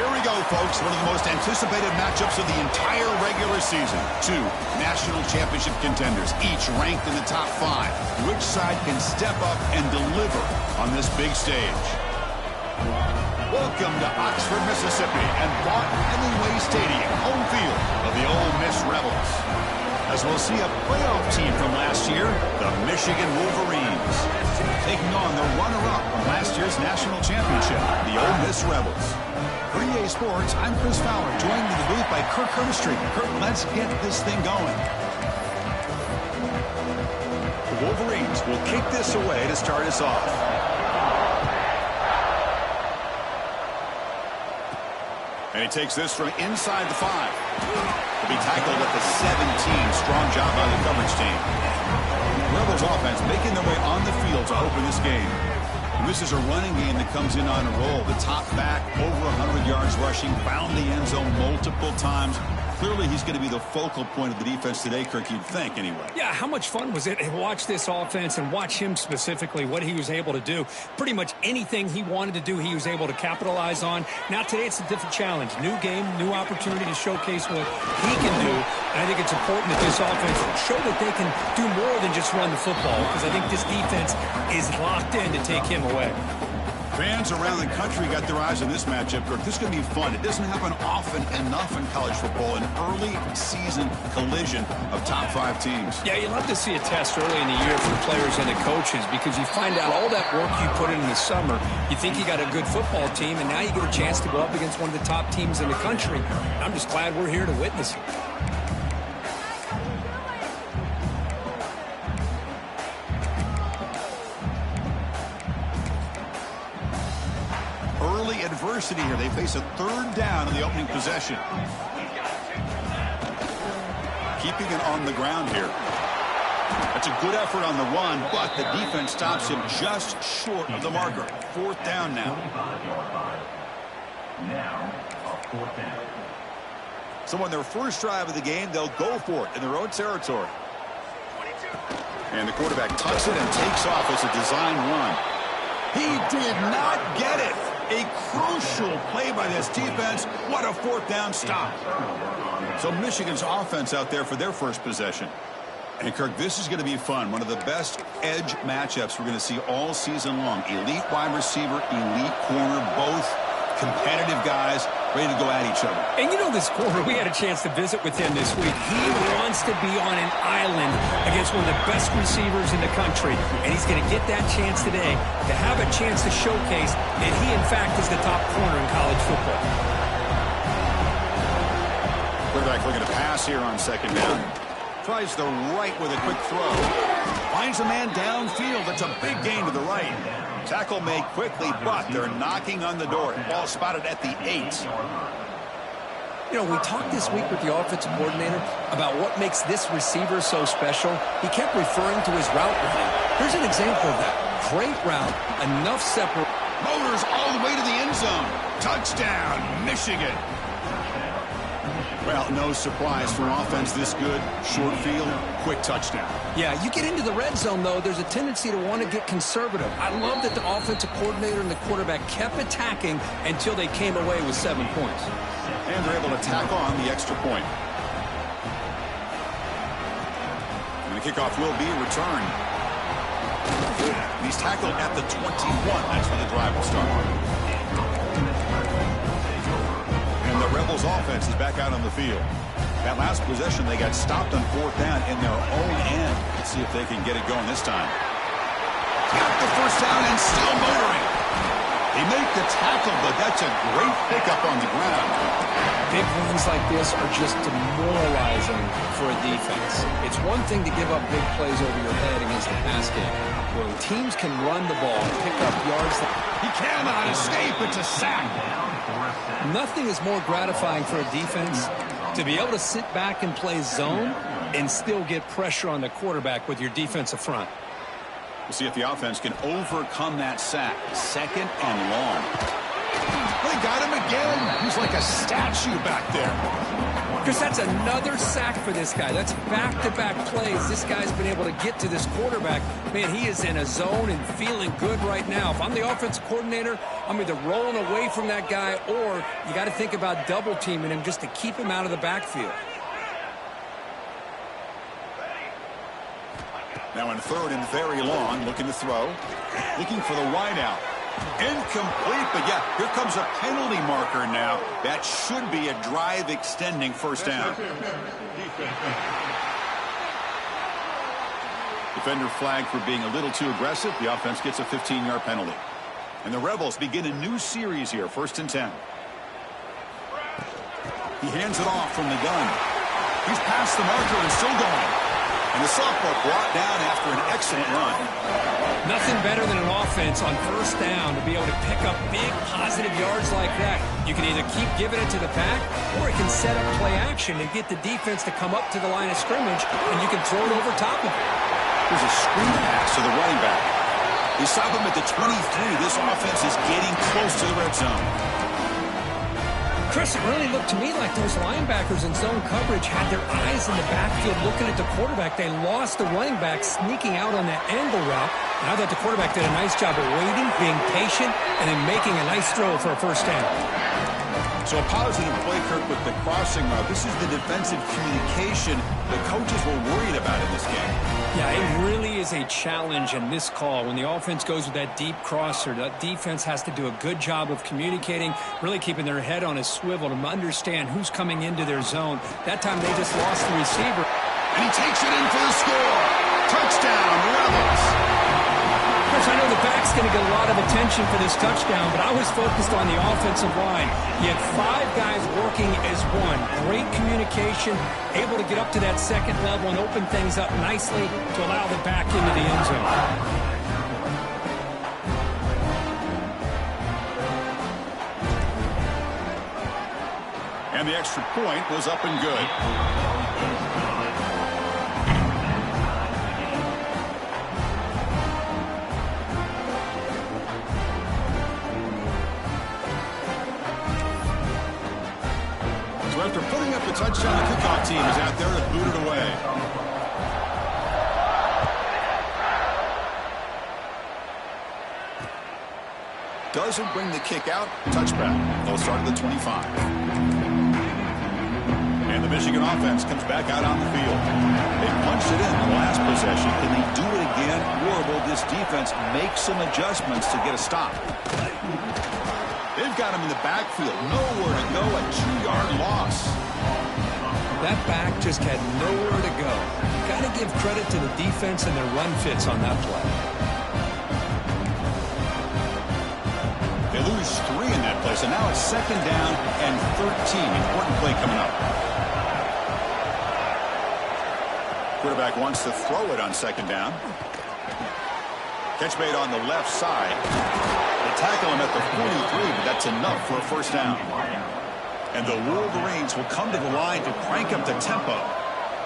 Here we go, folks. One of the most anticipated matchups of the entire regular season. Two national championship contenders, each ranked in the top 5. Which side can step up and deliver on this big stage? Welcome to Oxford, Mississippi, and Vaught-Hemingway Stadium, home field of the Ole Miss Rebels. As we'll see a playoff team from last year, the Michigan Wolverines, taking on the runner-up from last year's national championship, the Ole Miss Rebels. For EA Sports, I'm Chris Fowler, joined in the booth by Kirk Herbstreit. Kirk, let's get this thing going. The Wolverines will kick this away to start us off. And he takes this from inside the 5. To be tackled at the 17. Strong job by the coverage team. Rebels offense making their way on the field to open this game. And this is a running game that comes in on a roll. The top back, over 100 yards rushing, found the end zone multiple times. Clearly, he's going to be the focal point of the defense today, Kirk, you'd think, anyway. Yeah, how much fun was it to watch this offense and watch him specifically, what he was able to do. Pretty much anything he wanted to do, he was able to capitalize on. Now, today, it's a different challenge. New game, new opportunity to showcase what he can do. And I think it's important that this offense show that they can do more than just run the football, because I think this defense is locked in to take him away. Fans around the country got their eyes on this matchup, Kirk. This is going to be fun. It doesn't happen often enough in college football, an early season collision of top 5 teams. Yeah, you love to see a test early in the year for the players and the coaches, because you find out all that work you put in the summer. You think you got a good football team, and now you get a chance to go up against one of the top teams in the country. I'm just glad we're here to witness it. Early adversity here. They face a 3rd down in the opening possession. Keeping it on the ground here. That's a good effort on the run, but the defense stops him just short of the marker. 4th down now. So on their first drive of the game, they'll go for it in their own territory. And the quarterback tucks it and takes off as a design run. He did not get it. A crucial play by this defense. What a 4th down stop. So Michigan's offense out there for their first possession. And Kirk, this is going to be fun. One of the best edge matchups we're going to see all season long. Elite wide receiver, elite corner, both competitive guys ready to go at each other. And you know this corner, we had a chance to visit with him this week. He wants to be on an island against one of the best receivers in the country. And he's going to get that chance today to have a chance to showcase that he, in fact, is the top corner in college football. Quarterback looking to pass here on 2nd down. Tries the right with a quick throw. Finds a man downfield. That's a big gain to the right. Tackle made quickly, but they're knocking on the door. Ball spotted at the 8. You know, we talked this week with the offensive coordinator about what makes this receiver so special. He kept referring to his route running. Here's an example of that. Great route, enough separate. Motors all the way to the end zone. Touchdown, Michigan. Well, no surprise for an offense this good. Short field, quick touchdown. Yeah, you get into the red zone, though, there's a tendency to want to get conservative. I love that the offensive coordinator and the quarterback kept attacking until they came away with 7 points. And they're able to tack on the extra point. And the kickoff will be returned. He's tackled at the 21. That's where the drive will start. The Rebels offense is back out on the field. That last possession, they got stopped on 4th down in their own end. Let's see if they can get it going this time. Got the 1st down and still motoring. They make the tackle, but that's a great pickup on the ground. Big runs like this are just demoralizing for a defense. It's one thing to give up big plays over your head against the pass game. Where teams can run the ball, pick up yards. He cannot escape. It's a sack. Nothing is more gratifying for a defense to be able to sit back and play zone and still get pressure on the quarterback with your defensive front. We'll see if the offense can overcome that sack. 2nd and long. They got him again. He's like a statue back there. Chris, that's another sack for this guy. That's back-to-back plays. This guy's been able to get to this quarterback. Man, he is in a zone and feeling good right now. If I'm the offensive coordinator, I'm either rolling away from that guy or you got to think about double-teaming him just to keep him out of the backfield. Now in third and very long, looking to throw. Looking for the wide out. Incomplete, but yeah, here comes a penalty marker now. That should be a drive-extending first down. Defender flagged for being a little too aggressive. The offense gets a 15-yard penalty. And the Rebels begin a new series here, 1st and 10. He hands it off from the gun. He's past the marker and still going. And the sophomore brought down after an excellent run. Nothing better than an offense on 1st down to be able to pick up big positive yards like that. You can either keep giving it to the back or it can set up play action and get the defense to come up to the line of scrimmage and you can throw it over top of it. There's a screen pass to the running back. They stop him at the 23. This offense is getting close to the red zone. Chris, it really looked to me like those linebackers in zone coverage had their eyes in the backfield looking at the quarterback. They lost the running back sneaking out on that angle route. And I thought the quarterback did a nice job of waiting, being patient, and then making a nice throw for a first down. So a positive play, Kirk, with the crossing route. This is the defensive communication the coaches were worried about in this game. Yeah, it really is a challenge in this call. When the offense goes with that deep crosser, that defense has to do a good job of communicating, really keeping their head on a swivel to understand who's coming into their zone. That time they just lost the receiver. And he takes it in for the score. Touchdown, Rebels. Of course, I know the back's going to get a lot of attention for this touchdown, but I was focused on the offensive line. You had 5 guys working as one. Great communication, able to get up to that second level and open things up nicely to allow the back into the end zone. And the extra point was up and good. After putting up the touchdown, the kickoff team is out there to boot it away. Doesn't bring the kick out. Touchback. They'll start at the 25. And the Michigan offense comes back out on the field. They punched it in the last possession. Can they do it again? Or will this defense make some adjustments to get a stop? They've got him in the backfield. Nowhere to go. A 2-yard loss. That back just had nowhere to go. Got to give credit to the defense and their run fits on that play. They lose 3 in that play, so now it's 2nd down and 13. Important play coming up. Quarterback wants to throw it on 2nd down. Catch made on the left side. They tackle him at the 43, but that's enough for a first down. And the Wolverines will come to the line to crank up the tempo.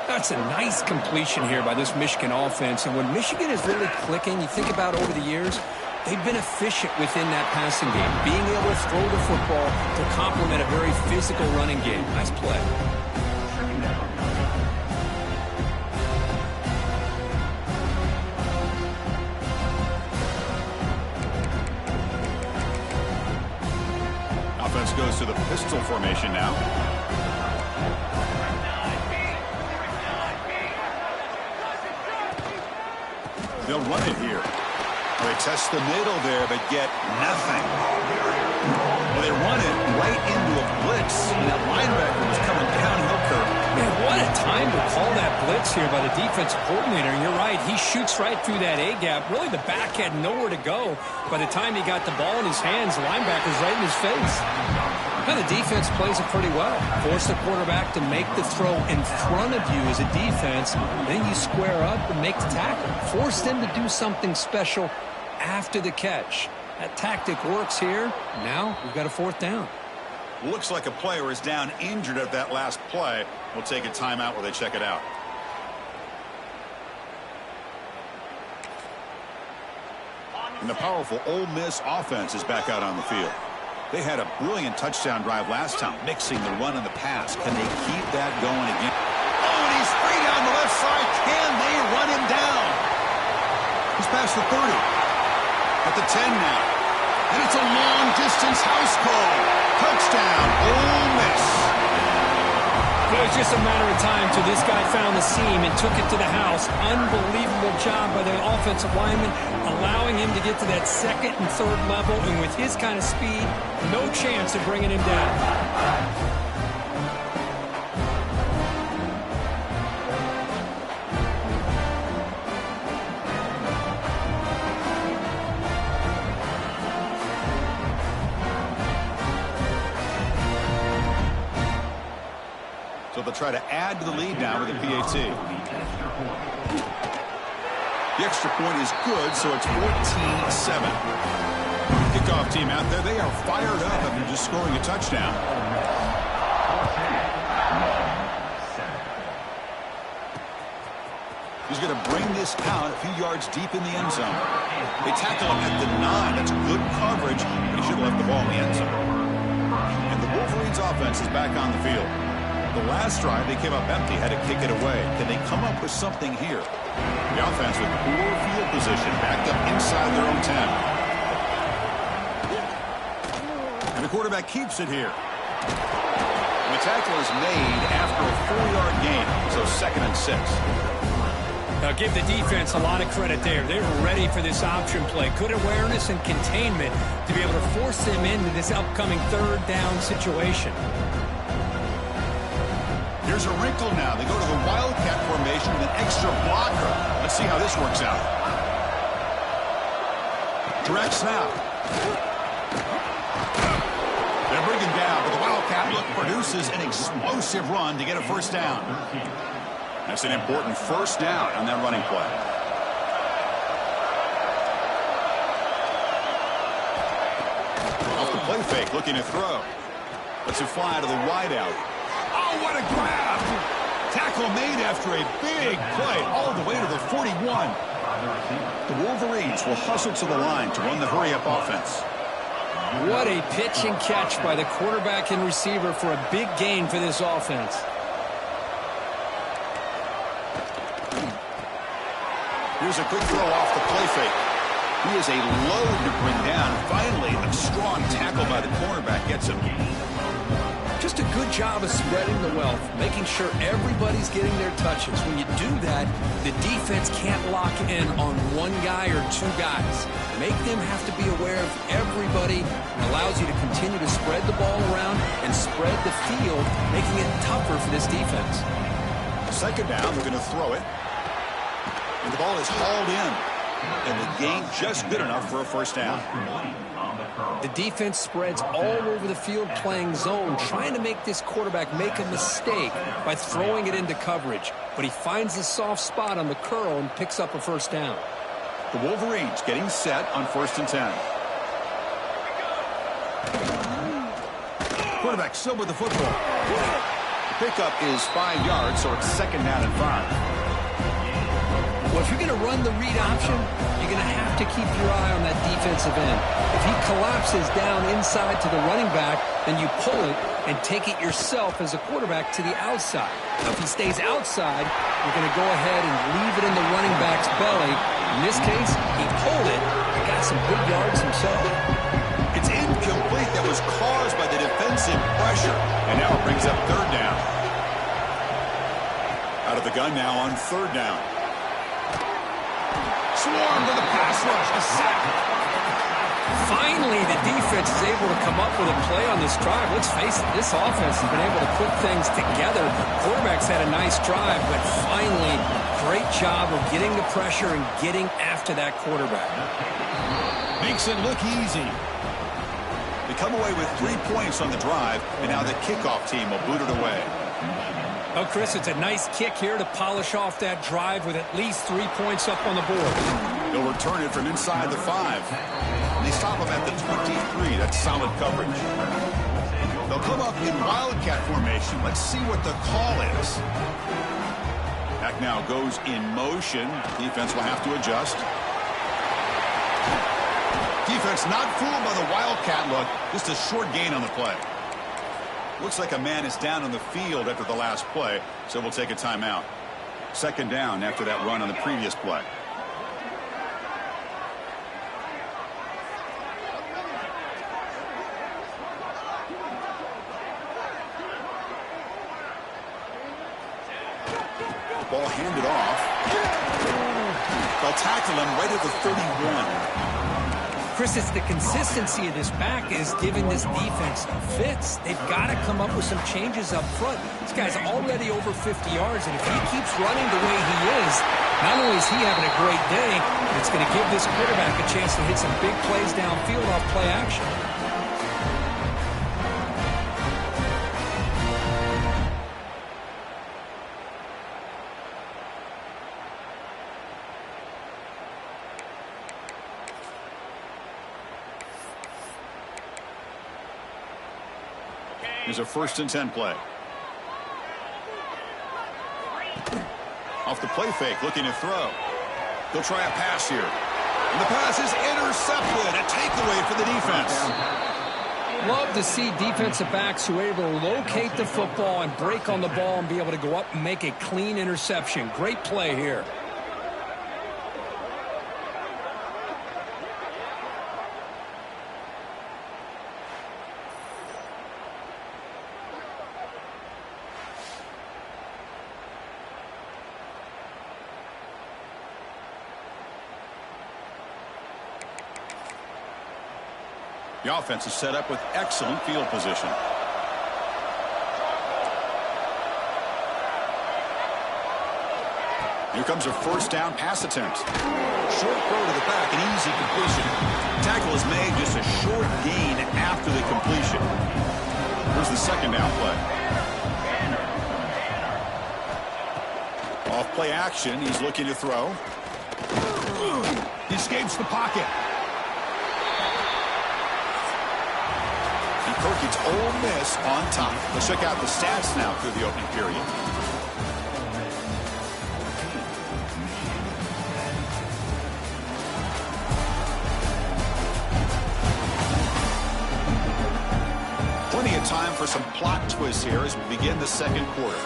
That's a nice completion here by this Michigan offense. And when Michigan is really clicking, you think about over the years, they've been efficient within that passing game. Being able to throw the football to complement a very physical running game. Nice play. Goes to the pistol formation now. They'll run it here. They test the middle there, but get nothing. Well, they run it right into a blitz, and that linebacker was coming downhill curve. Man, what a time to call that blitz here by the defensive coordinator. You're right. He shoots right through that A-gap. Really, the back had nowhere to go. By the time he got the ball in his hands, the linebacker's right in his face. Now, the defense plays it pretty well. Force the quarterback to make the throw in front of you as a defense. Then you square up and make the tackle. Force them to do something special after the catch. That tactic works here. Now we've got a 4th down. Looks like a player is down injured at that last play. We'll take a timeout while they check it out. And the powerful Ole Miss offense is back out on the field. They had a brilliant touchdown drive last time, mixing the run and the pass. Can they keep that going again? Oh, and he's free down the left side. Can they run him down? He's past the 30. At the 10 now. And it's a long-distance house call. Touchdown, Ole Miss. It was just a matter of time till this guy found the seam and took it to the house. Unbelievable job by the offensive lineman, allowing him to get to that second and third level. And with his kind of speed, no chance of bringing him down. So they'll try to add to the lead now with a PAT. The extra point is good, so it's 14-7. Kickoff team out there, they are fired up after just scoring a touchdown. He's going to bring this out a few yards deep in the end zone. They tackle him at the 9. That's good coverage, but he should have left the ball in the end zone. And the Wolverines offense is back on the field. The last drive, they came up empty, had to kick it away. Can they come up with something here? The offense with poor field position, backed up inside their own 10. And the quarterback keeps it here. And the tackle is made after a 4-yard gain, so 2nd and 6. Now give the defense a lot of credit there. They were ready for this option play. Good awareness and containment to be able to force them into this upcoming 3rd down situation. Here's a wrinkle now. They go to the Wildcat formation with an extra blocker. Let's see how this works out. Direct snap. They're bringing down, but the Wildcat look produces an explosive run to get a 1st down. That's an important 1st down on that running play. Off the play fake, looking to throw. Lets it fly to the wideout. Oh, what a grab! Tackle made after a big play all the way to the 41. The Wolverines will hustle to the line to run the hurry-up offense. What a pitch and catch by the quarterback and receiver for a big gain for this offense. Here's a quick throw off the play fake. He is a load to bring down. Finally, a strong tackle by the cornerback gets him. Just a good job of spreading the wealth, making sure everybody's getting their touches. When you do that, the defense can't lock in on one guy or 2 guys. Make them have to be aware of everybody. It allows you to continue to spread the ball around and spread the field, making it tougher for this defense. 2nd down, they're going to throw it. And the ball is hauled in. And the gain just good enough for a 1st down. The defense spreads all over the field playing zone, trying to make this quarterback make a mistake by throwing it into coverage. But he finds the soft spot on the curl and picks up a 1st down. The Wolverines getting set on 1st and 10. Quarterback still with the football. The pickup is 5 yards, so it's 2nd down and 5. Well, if you're going to run the read option, you're going to have to keep your eye on that defensive end. If he collapses down inside to the running back, then you pull it and take it yourself as a quarterback to the outside. Now, if he stays outside, you're going to go ahead and leave it in the running back's belly. In this case, he pulled it and got some good yards himself. It's incomplete. That was caused by the defensive pressure. And now it brings up 3rd down. Out of the gun now on 3rd down. Swarm to the pass rush, a sack. Finally, the defense is able to come up with a play on this drive. Let's face it, this offense has been able to put things together. Quarterback's had a nice drive, but finally, great job of getting the pressure and getting after that quarterback. Makes it look easy. They come away with 3 points on the drive, and now the kickoff team will boot it away. Oh, Chris, it's a nice kick here to polish off that drive with at least 3 points up on the board. They'll return it from inside the 5. And they stop him at the 23. That's solid coverage. They'll come up in Wildcat formation. Let's see what the call is. Back now goes in motion. Defense will have to adjust. Defense not fooled by the Wildcat look. Just a short gain on the play. Looks like a man is down on the field after the last play, so we'll take a timeout. Second down after that run on the previous play. Ball handed off. They'll tackle him right at the 31. Chris, it's the consistency of this back is giving this defense fits. They've got to come up with some changes up front. This guy's already over 50 yards, and if he keeps running the way he is, not only is he having a great day, but it's going to give this quarterback a chance to hit some big plays downfield off play action. Here's a 1st and 10 play. Off the play fake, looking to throw. He'll try a pass here. And the pass is intercepted. A takeaway for the defense. Love to see defensive backs who are able to locate the football and break on the ball and be able to go up and make a clean interception. Great play here. The offense is set up with excellent field position. Here comes a 1st down pass attempt. Short throw to the back, an easy completion. Tackle is made, just a short gain after the completion. Here's the 2nd down play. Off play action, he's looking to throw. He escapes the pocket. Perkins Ole Miss on top. Let's check out the stats now through the opening period. Plenty of time for some plot twists here as we begin the 2nd quarter.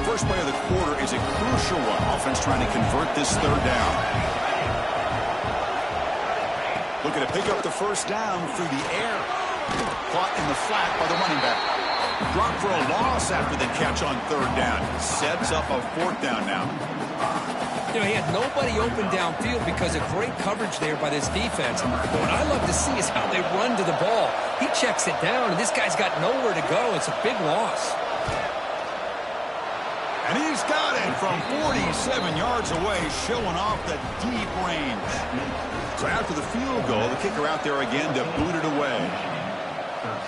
First play of the quarter is a crucial one. Offense trying to convert this 3rd down. Looking to pick up the 1st down through the air. Caught in the flat by the running back. Drop for a loss after the catch on 3rd down. Sets up a 4th down now. You know, he had nobody open downfield because of great coverage there by this defense. But what I love to see is how they run to the ball. He checks it down, and this guy's got nowhere to go. It's a big loss. And he's got it from 47 yards away, showing off the deep range. So after the field goal, the kicker out there again to boot it away.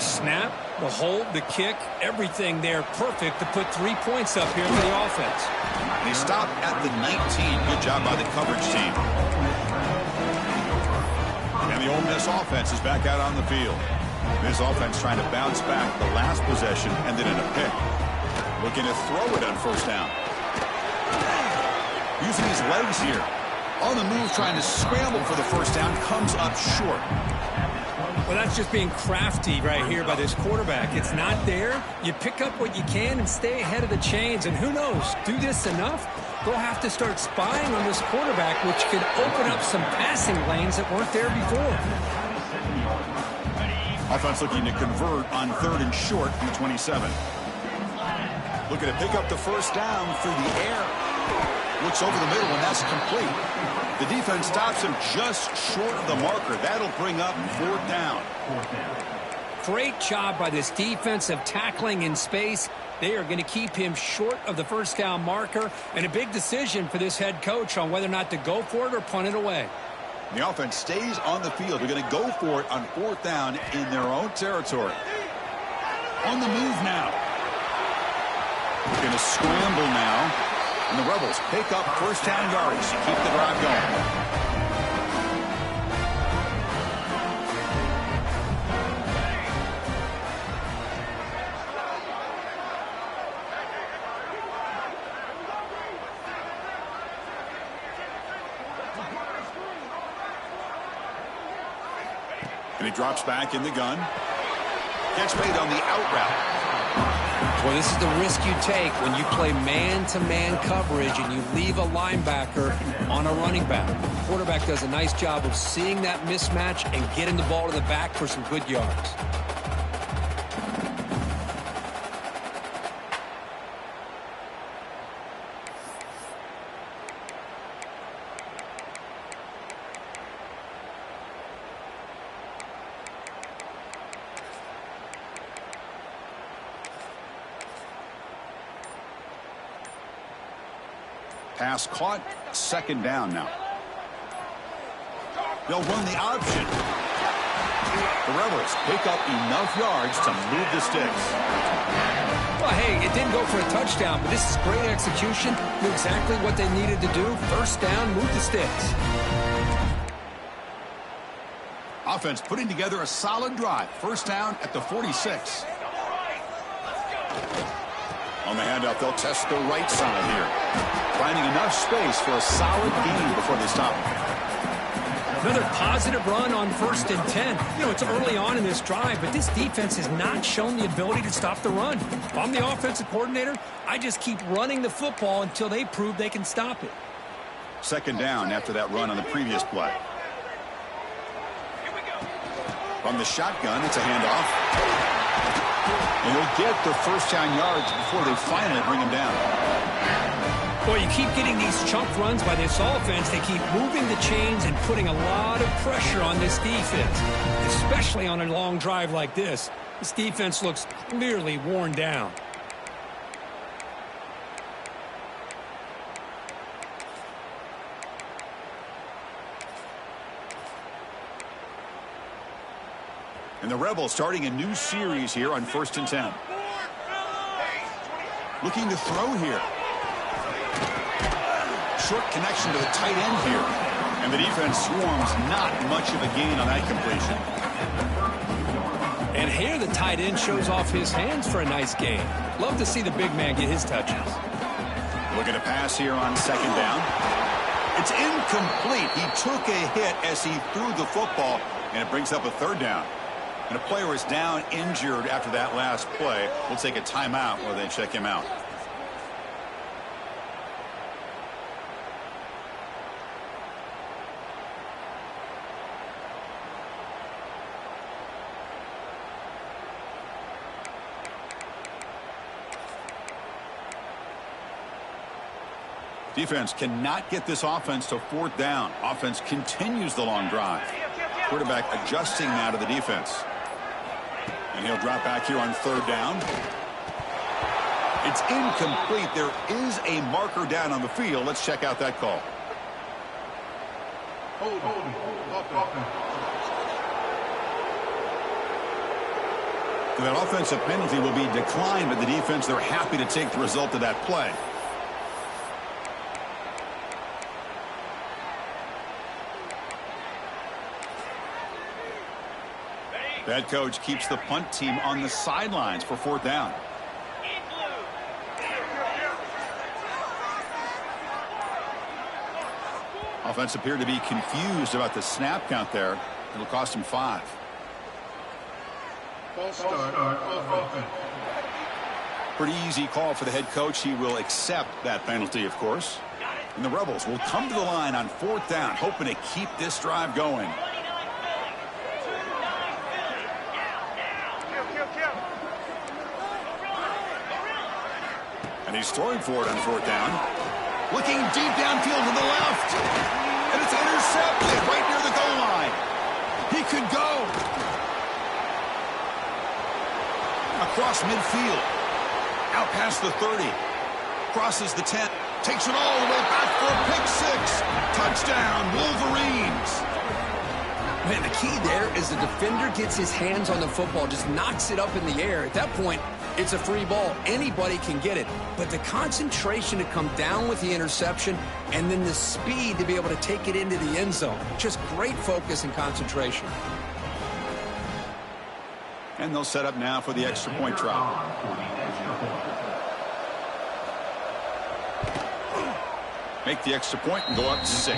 Snap, the hold, the kick, everything there perfect to put 3 points up here for the offense. And he stopped at the 19. Good job by the coverage team. And the Ole Miss offense is back out on the field. This offense trying to bounce back the last possession, ended in a pick. Looking to throw it on 1st down. Using his legs here. On the move, trying to scramble for the 1st down. Comes up short. Well, that's just being crafty right here by this quarterback. It's not there. You pick up what you can and stay ahead of the chains. And who knows, do this enough, they'll have to start spying on this quarterback, which could open up some passing lanes that weren't there before. Offense looking to convert on 3rd and short from the 27. Looking to pick up the 1st down through the air. Looks over the middle, and that's complete. The defense stops him just short of the marker. That'll bring up 4th down. Great job by this defensive tackling in space. They are going to keep him short of the 1st down marker, and a big decision for this head coach on whether or not to go for it or punt it away. The offense stays on the field. They're going to go for it on 4th down in their own territory. On the move now. Going to scramble now. And the Rebels pick up 1st down yards to keep the drive going. And he drops back in the gun. Gets made on the out route. Well, this is the risk you take when you play man-to-man coverage and you leave a linebacker on a running back. The quarterback does a nice job of seeing that mismatch and getting the ball to the back for some good yards. Pass caught. Second down now. They'll run the option. The Rebels pick up enough yards to move the sticks. Well, hey, it didn't go for a touchdown, but this is great execution. Knew exactly what they needed to do. First down, move the sticks. Offense putting together a solid drive. First down at the 46. On the handoff, they'll test the right side here. Finding enough space for a solid gain before they stop him. Another positive run on 1st and 10. You know, it's early on in this drive, but this defense has not shown the ability to stop the run. If I'm the offensive coordinator, I just keep running the football until they prove they can stop it. Second down after that run on the previous play. From the shotgun, it's a handoff. And they'll get their first down yards before they finally bring him down. Boy, you keep getting these chunk runs by this offense. They keep moving the chains and putting a lot of pressure on this defense, especially on a long drive like this. This defense looks clearly worn down. And the Rebels starting a new series here on 1st and 10. Looking to throw here. Short connection to the tight end here. And the defense swarms not much of a gain on that completion. And here the tight end shows off his hands for a nice gain. Love to see the big man get his touches. Looking to pass here on second down. It's incomplete. He took a hit as he threw the football, and it brings up a third down. And a player is down injured after that last play. We'll take a timeout while they check him out. Defense cannot get this offense to 4th down. Offense continues the long drive. Quarterback adjusting now to the defense. And he'll drop back here on 3rd down. It's incomplete. There is a marker down on the field. Let's check out that call. That offensive penalty will be declined by the defense. They're happy to take the result of that play. The head coach keeps the punt team on the sidelines for 4th down. Offense appeared to be confused about the snap count there. It'll cost him 5. Pretty easy call for the head coach. He will accept that penalty, of course. And the Rebels will come to the line on 4th down, hoping to keep this drive going. And he's throwing for it on 4th down. Looking deep downfield to the left. And it's intercepted right near the goal line. He could go. Across midfield. Out past the 30. Crosses the 10. Takes it all the way back for a pick 6. Touchdown, Wolverines. Man, the key there is the defender gets his hands on the football, just knocks it up in the air. At that point, it's a free ball. Anybody can get it. But the concentration to come down with the interception and then the speed to be able to take it into the end zone. Just great focus and concentration. And they'll set up now for the extra point try. Make the extra point and go up 6.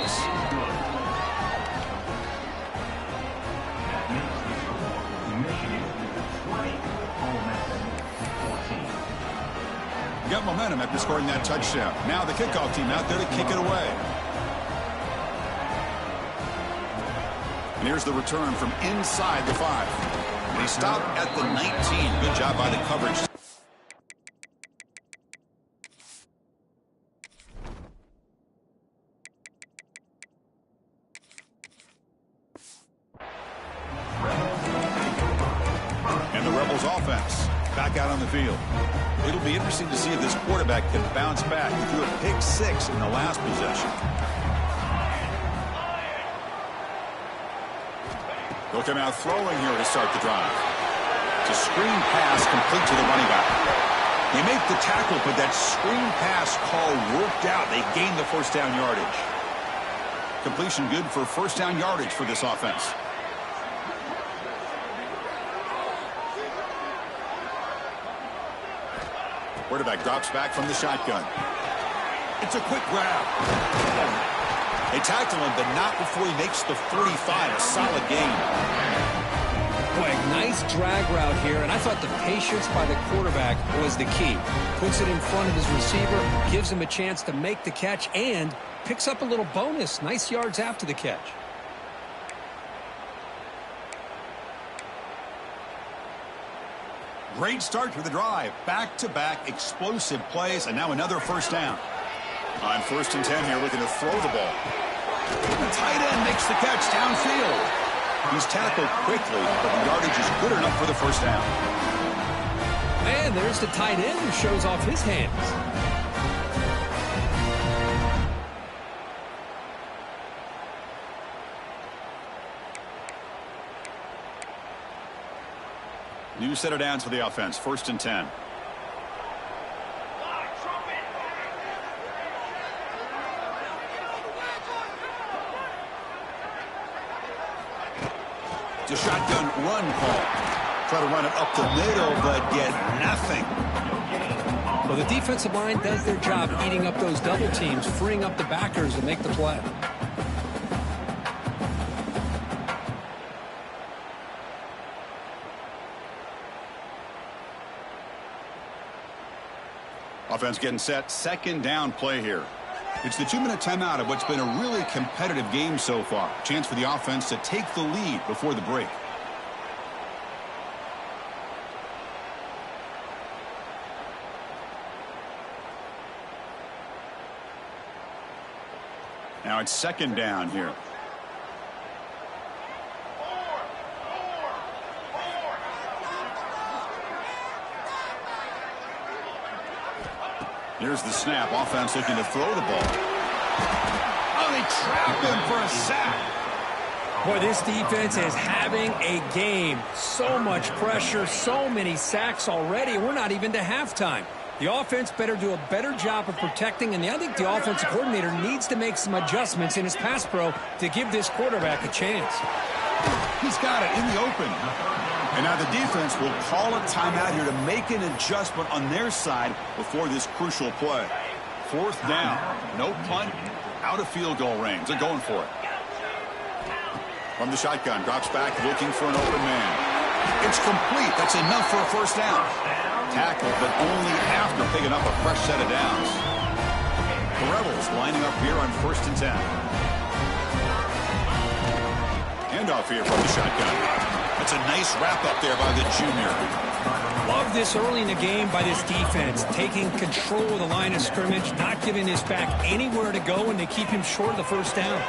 up momentum after scoring that touchdown. Now the kickoff team out there to kick it away. And here's the return from inside the 5. They stop at the 19. Good job by the coverage. And the Rebels offense back out on the field. It'll be interesting to see if this quarterback can bounce back. He threw a pick 6 in the last possession. They'll come out throwing here to start the drive. It's a screen pass complete to the running back. They make the tackle, but that screen pass call worked out. They gained the first down yardage. Completion good for first down yardage for this offense. Quarterback drops back from the shotgun. It's a quick grab. They tackle him, but not before he makes the 45. A solid gain. Boy, nice drag route here, and I thought the patience by the quarterback was the key. Puts it in front of his receiver, gives him a chance to make the catch, and picks up a little bonus. Nice yards after the catch. Great start to the drive. Back-to-back explosive plays, and now another first down. On 1st and 10 here, looking to throw the ball. The tight end makes the catch downfield. He's tackled quickly, but the yardage is good enough for the first down. And there's the tight end who shows off his hands. New set of downs for the offense. 1st and 10. It's a shotgun run call. Try to run it up the middle, but get nothing. Well, the defensive line does their job eating up those double teams, freeing up the backers to make the play. Offense getting set. 2nd down play here. It's the 2-minute timeout of what's been a really competitive game so far. Chance for the offense to take the lead before the break. Now it's 2nd down here. Here's the snap. Offense looking to throw the ball. Oh, they trap him for a sack. Boy, this defense is having a game. So much pressure, so many sacks already. We're not even to halftime. The offense better do a better job of protecting, and I think the offensive coordinator needs to make some adjustments in his pass pro to give this quarterback a chance. He's got it in the open. And now the defense will call a timeout here to make an adjustment on their side before this crucial play. 4th down. No punt. Out of field goal range. They're going for it. From the shotgun. Drops back looking for an open man. It's complete. That's enough for a first down. Tackled, but only after picking up a fresh set of downs. The Rebels lining up here on 1st and 10. Handoff here from the shotgun. That's a nice wrap-up there by the junior. Love this early in the game by this defense, taking control of the line of scrimmage, not giving his back anywhere to go, and they keep him short of the first down.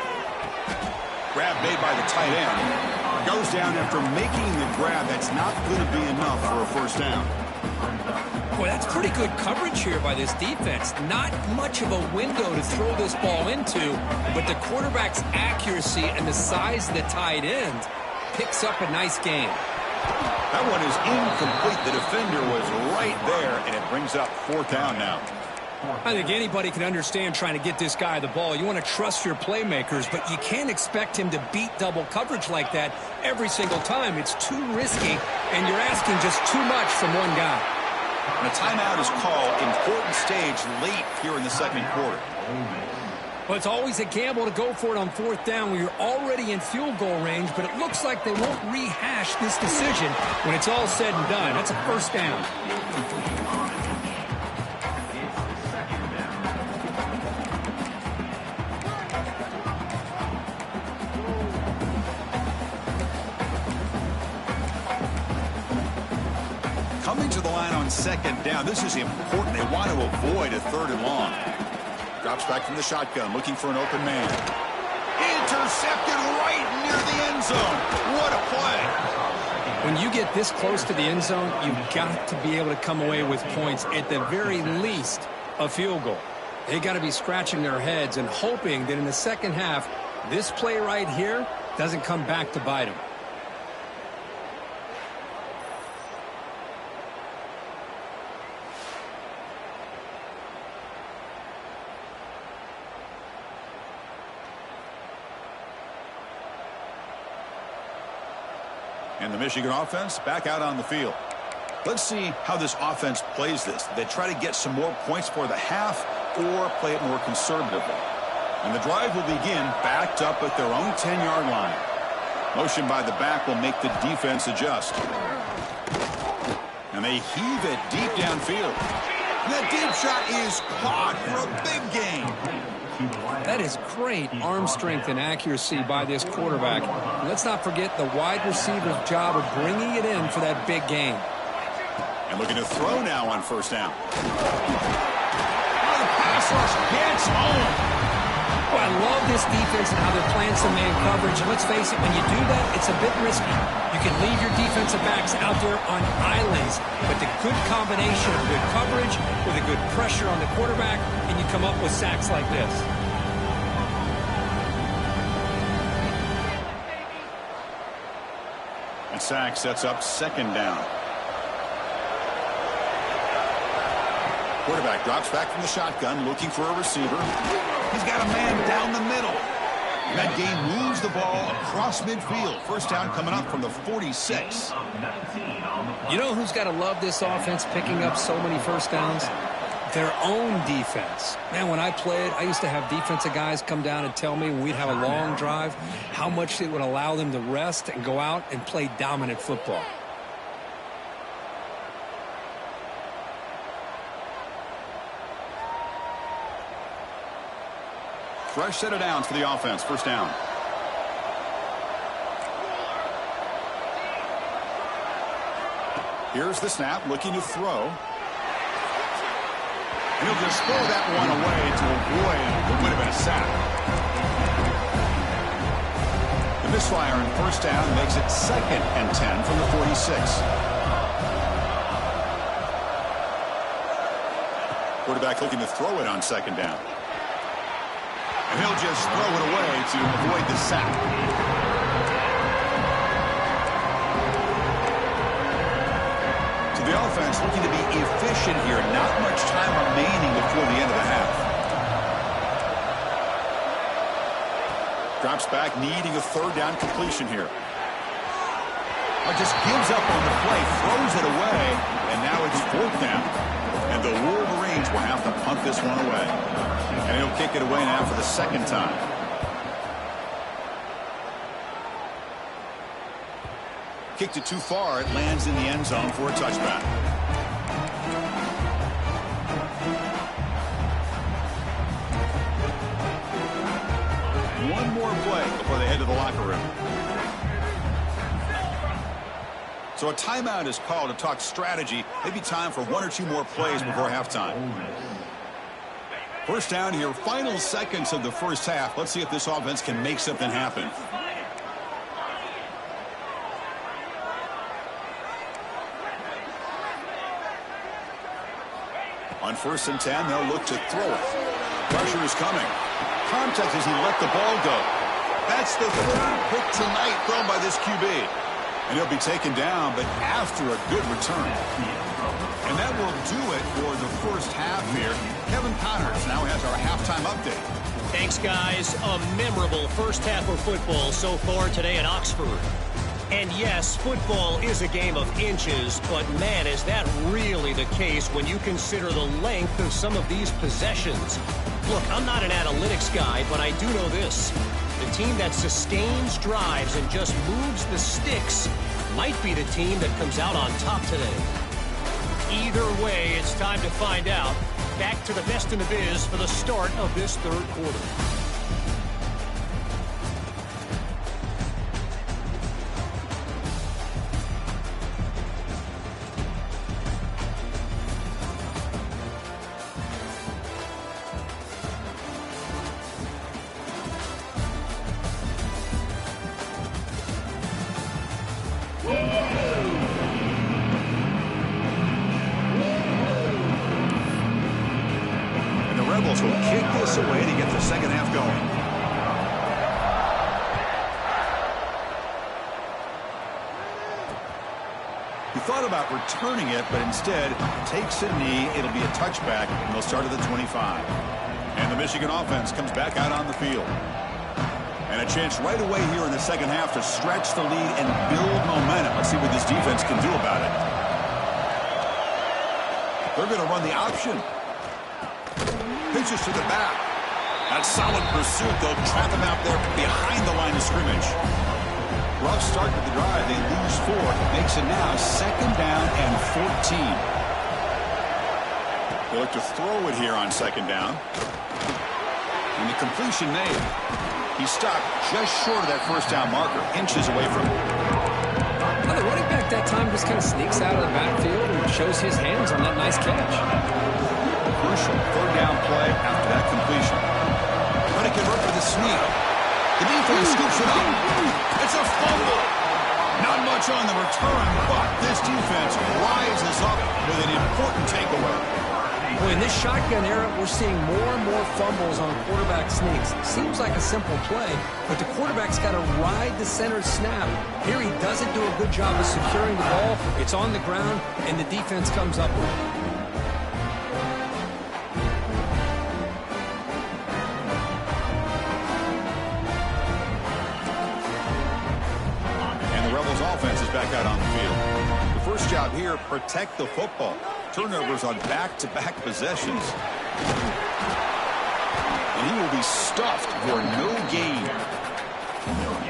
Grab made by the tight end. Goes down after making the grab. That's not going to be enough for a first down. Boy, that's pretty good coverage here by this defense. Not much of a window to throw this ball into, but the quarterback's accuracy and the size of the tight end picks up a nice game. That one is incomplete. The defender was right there, and it brings up 4th down now. I think anybody can understand trying to get this guy the ball. You want to trust your playmakers, but you can't expect him to beat double coverage like that every single time. It's too risky, and you're asking just too much from one guy. And a timeout is called. Important stage late here in the 2nd quarter. Well, it's always a gamble to go for it on 4th down when you're already in field goal range, but it looks like they won't rehash this decision when it's all said and done. That's a first down. second down. This is important. They want to avoid a 3rd and long. Drops back from the shotgun, looking for an open man. Intercepted right near the end zone. What a play. When you get this close to the end zone, you've got to be able to come away with points. At the very least, a field goal. They got to be scratching their heads and hoping that in the second half, this play right here doesn't come back to bite them. And the Michigan offense back out on the field. Let's see how this offense plays this. They try to get some more points for the half or play it more conservatively. And the drive will begin backed up at their own 10-yard line. Motion by the back will make the defense adjust. And they heave it deep downfield. And that deep shot is caught for a big gain. That is great arm strength and accuracy by this quarterback. Let's not forget the wide receiver's job of bringing it in for that big gain. And looking to throw now on 1st down. The pass rush gets home. Well, I love this defense and how they're playing some man coverage. And let's face it, when you do that, it's a bit risky. You can leave your defensive backs out there on islands, but the good combination of good coverage with a good pressure on the quarterback, and you come up with sacks like this. And sack sets up 2nd down. Quarterback drops back from the shotgun, looking for a receiver. He's got a man down the middle. And that game moves the ball across midfield. 1st down coming up from the 46. You know who's got to love this offense picking up so many 1st downs? Their own defense. Man, when I played, I used to have defensive guys come down and tell me when we'd have a long drive how much it would allow them to rest and go out and play dominant football. Fresh set of downs for the offense. 1st down. Here's the snap, looking to throw. And he'll just throw that one away to avoid what would have been a sack. The misfire in 1st down makes it 2nd and 10 from the 46. Quarterback looking to throw it on 2nd down. And he'll just throw it away to avoid the sack. So the offense looking to be efficient here. Not much time remaining before the end of the half. Drops back, needing a 3rd down completion here. Just gives up on the play, throws it away, and now it's 4th down. And the Wolverines will have to punt this one away. And he'll kick it away now for the 2nd time. Kicked it too far. It lands in the end zone for a touchback. One more play before they head to the locker room. So a timeout is called to talk strategy. Maybe time for 1 or 2 more plays before halftime. 1st down here, final seconds of the 1st half. Let's see if this offense can make something happen. On 1st and 10, they'll look to throw it. Pressure is coming. Contact as he let the ball go. That's the 3rd pick tonight thrown by this QB. And he'll be taken down, but after a good return. And that will do it for the 1st half here. Kevin Connors now has our halftime update. Thanks, guys. A memorable 1st half of football so far today at Oxford. And yes, football is a game of inches, but man, is that really the case when you consider the length of some of these possessions. Look, I'm not an analytics guy, but I do know this. The team that sustains drives and just moves the sticks might be the team that comes out on top today. Either way, it's time to find out. Back to the best in the biz for the start of this 3rd quarter. kick this away to get the second half going. He thought about returning it, but instead takes a knee. It'll be a touchback, and they'll start at the 25. And the Michigan offense comes back out on the field. And a chance right away here in the second half to stretch the lead and build momentum. Let's see what this defense can do about it. They're going to run the option. Pitches to the back. That's solid pursuit. They'll trap him out there behind the line of scrimmage. Rough start to the drive. They lose 4. Makes it now second down and 14. They look to throw it here on second down. And the completion made. He stopped just short of that first down marker, inches away from it. Now the running back that time just kind of sneaks out of the backfield and shows his hands on that nice catch. Crucial third down play after that completion. Trying to convert with a sneak. The defense scoops it up. It's a fumble. Not much on the return, but this defense rises up with an important takeaway. Boy, in this shotgun era, we're seeing more and more fumbles on quarterback sneaks. Seems like a simple play, but the quarterback's got to ride the center snap. Here he doesn't do a good job of securing the ball. It's on the ground, and the defense comes up with it. Offense is back out on the field. The first job here, protect the football. Turnovers on back-to-back possessions. And he will be stuffed for no gain.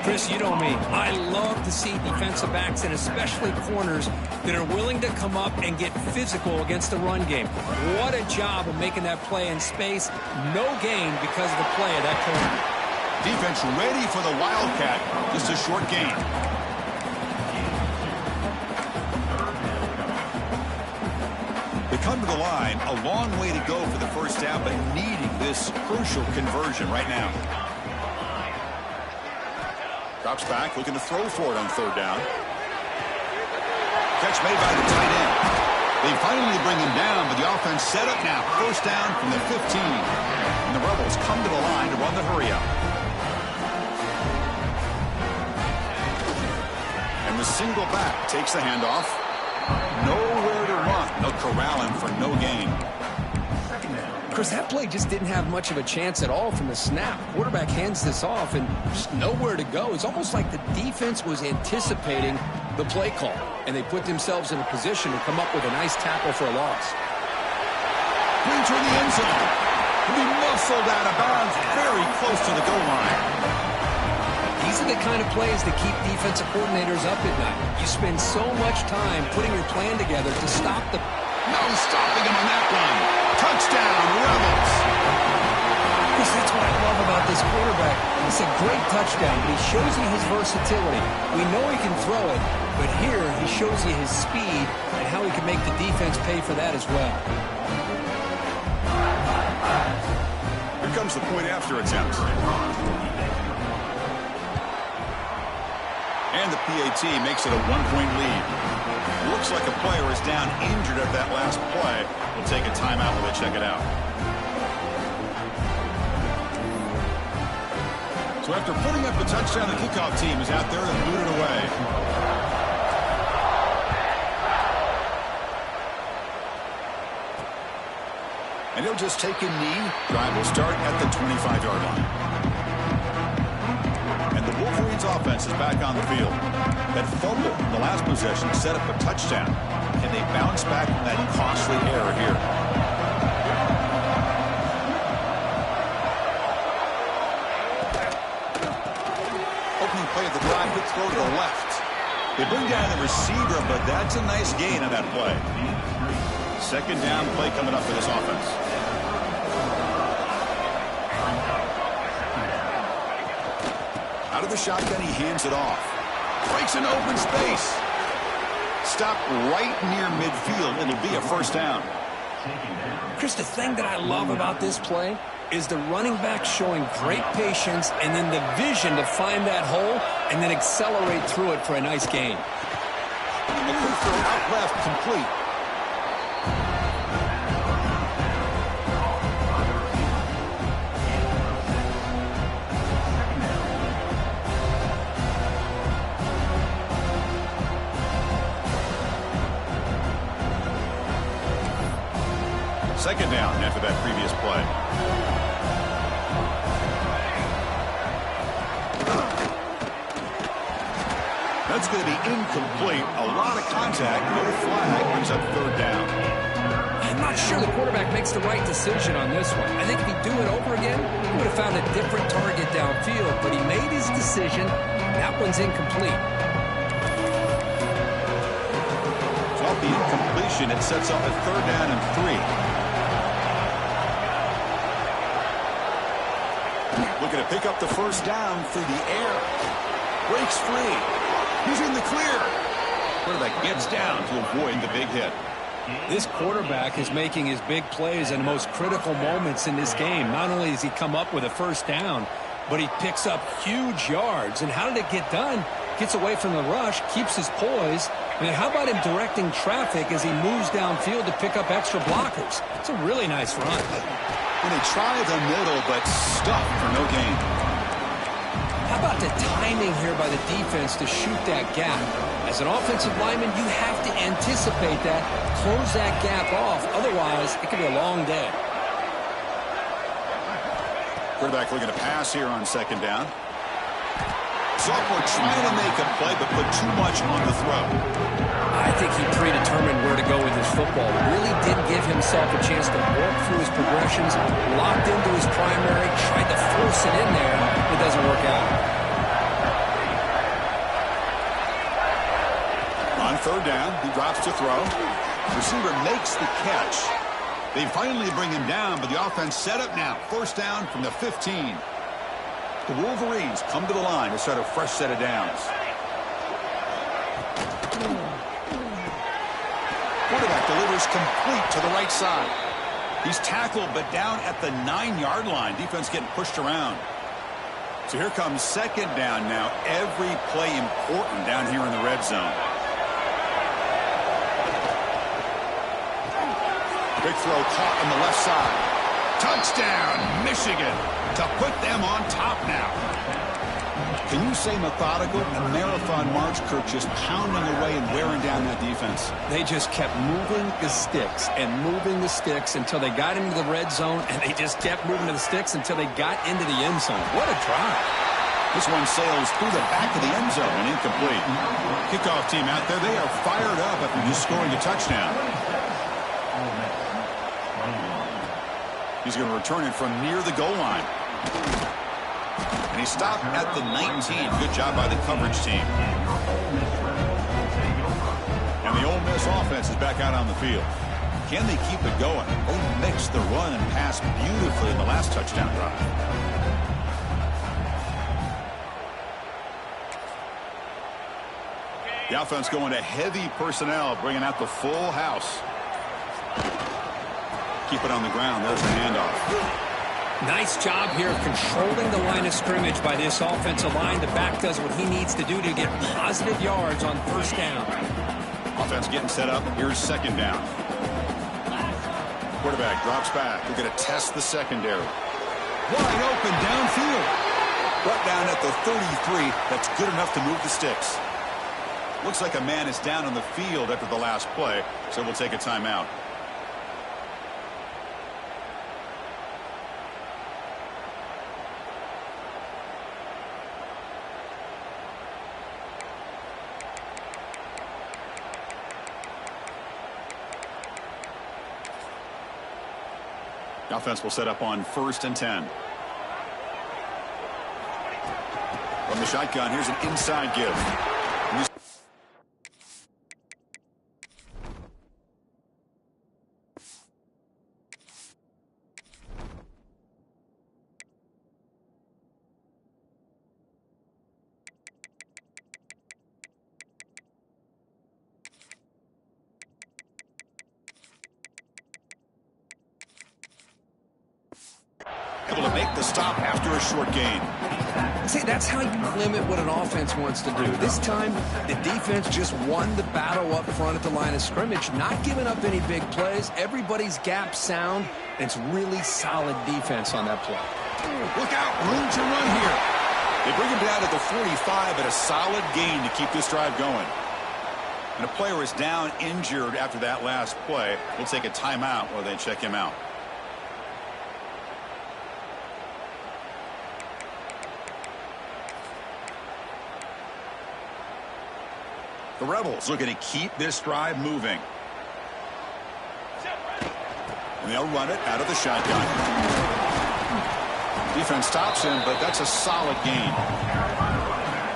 Chris, you know me. I love to see defensive backs and especially corners that are willing to come up and get physical against the run game. What a job of making that play in space. No gain because of the play of that corner. Defense ready for the Wildcat. Just a short gain. They come to the line, a long way to go for the first down, but needing this crucial conversion right now. Drops back, looking to throw for it on third down. Catch made by the tight end. They finally bring him down, but the offense set up now. First down from the 15. And the Rebels come to the line to run the hurry-up. And the single back takes the handoff. Nowhere to run. They'll corral him for no gain. Chris, that play just didn't have much of a chance at all from the snap. Quarterback hands this off and just nowhere to go. It's almost like the defense was anticipating the play call, and they put themselves in a position to come up with a nice tackle for a loss. Brings her in the end zone. He'll be muscled out of bounds very close to the goal line. These are the kind of plays that keep defensive coordinators up at night. You spend so much time putting your plan together to stop the... No stopping him on that one. Touchdown, Rebels. Chris, that's what I love about this quarterback. It's a great touchdown, but he shows you his versatility. We know he can throw it, but here he shows you his speed and how he can make the defense pay for that as well. Here comes the point after attempt. And the PAT makes it a one-point lead. Looks like a player is down injured at that last play. We'll take a timeout while they check it out. So after putting up a touchdown, the kickoff team is out there to boot it away. And he'll just take a knee. Drive will start at the 25-yard line. And the Wolverines offense is back on the field. That fumble in the last possession set up a touchdown. And they bounce back from that costly error here. Opening play of the drive, quick throw to the left. They bring down the receiver, but that's a nice gain on that play. Second down play coming up for this offense. Out of the shotgun, he hands it off. Breaks into open space. Stop right near midfield. It'll be a first down. Chris, the thing that I love about this play is the running back showing great patience and then the vision to find that hole and then accelerate through it for a nice gain. A quick throw out left, complete. Second down after that previous play. That's going to be incomplete. A lot of contact. No flag. Brings up third down. I'm not sure the quarterback makes the right decision on this one. I think if he'd do it over again, he would have found a different target downfield. But he made his decision. That one's incomplete. Off the incompletion, it sets up a third down and 3. Looking to pick up the first down through the air. Breaks free. He's in the clear. Quarterback gets down to avoid the big hit. This quarterback is making his big plays in the most critical moments in this game. Not only does he come up with a first down, but he picks up huge yards. And how did it get done? Gets away from the rush, keeps his poise. I mean, how about him directing traffic as he moves downfield to pick up extra blockers? It's a really nice run. When they try the middle, but stuff for no gain. How about the timing here by the defense to shoot that gap? As an offensive lineman, you have to anticipate that, close that gap off. Otherwise, it could be a long day. Quarterback looking to pass here on second down. Sophomore trying to make a play, but put too much on the throw. I think he predetermined where to go with his football. Really did give himself a chance to work through his progressions, locked into his primary, tried to force it in there. It doesn't work out. On third down, he drops to throw. Receiver makes the catch. They finally bring him down, but the offense set up now. First down from the 15. The Wolverines come to the line to start a fresh set of downs. Quarterback delivers complete to the right side. He's tackled, but down at the 9-yard line. Defense getting pushed around. So here comes second down now. Every play important down here in the red zone. Big throw caught on the left side. Touchdown, Michigan, to put them on top now. Can you say methodical? A marathon march, Kirk, just pounding away and wearing down that defense. They just kept moving the sticks and moving the sticks until they got into the red zone, and they just kept moving to the sticks until they got into the end zone. What a drive. This one sails through the back of the end zone and incomplete. Kickoff team out there, they are fired up after just scoring a touchdown. He's going to return it from near the goal line. And he stopped at the 19. Good job by the coverage team. And the Ole Miss offense is back out on the field. Can they keep it going? They mixed the run and pass beautifully in the last touchdown drive. The offense going to heavy personnel, bringing out the full house. Keep it on the ground. There's the handoff. Nice job here of controlling the line of scrimmage by this offensive line. The back does what he needs to do to get positive yards on first down. Offense getting set up. Here's second down. Quarterback drops back. We're going to test the secondary. Wide open downfield. Brought down at the 33. That's good enough to move the sticks. Looks like a man is down on the field after the last play, so we'll take a timeout. The offense will set up on 1st and 10. From the shotgun, here's an inside give. Able to make the stop after a short gain. See, that's how you limit what an offense wants to do. This time, the defense just won the battle up front at the line of scrimmage, not giving up any big plays. Everybody's gap sound. It's really solid defense on that play. Look out, room to run here. They bring him down to the 45, but a solid gain to keep this drive going. And a player is down injured after that last play. We'll take a timeout while they check him out. The Rebels looking to keep this drive moving. And they'll run it out of the shotgun. Defense stops him, but that's a solid gain.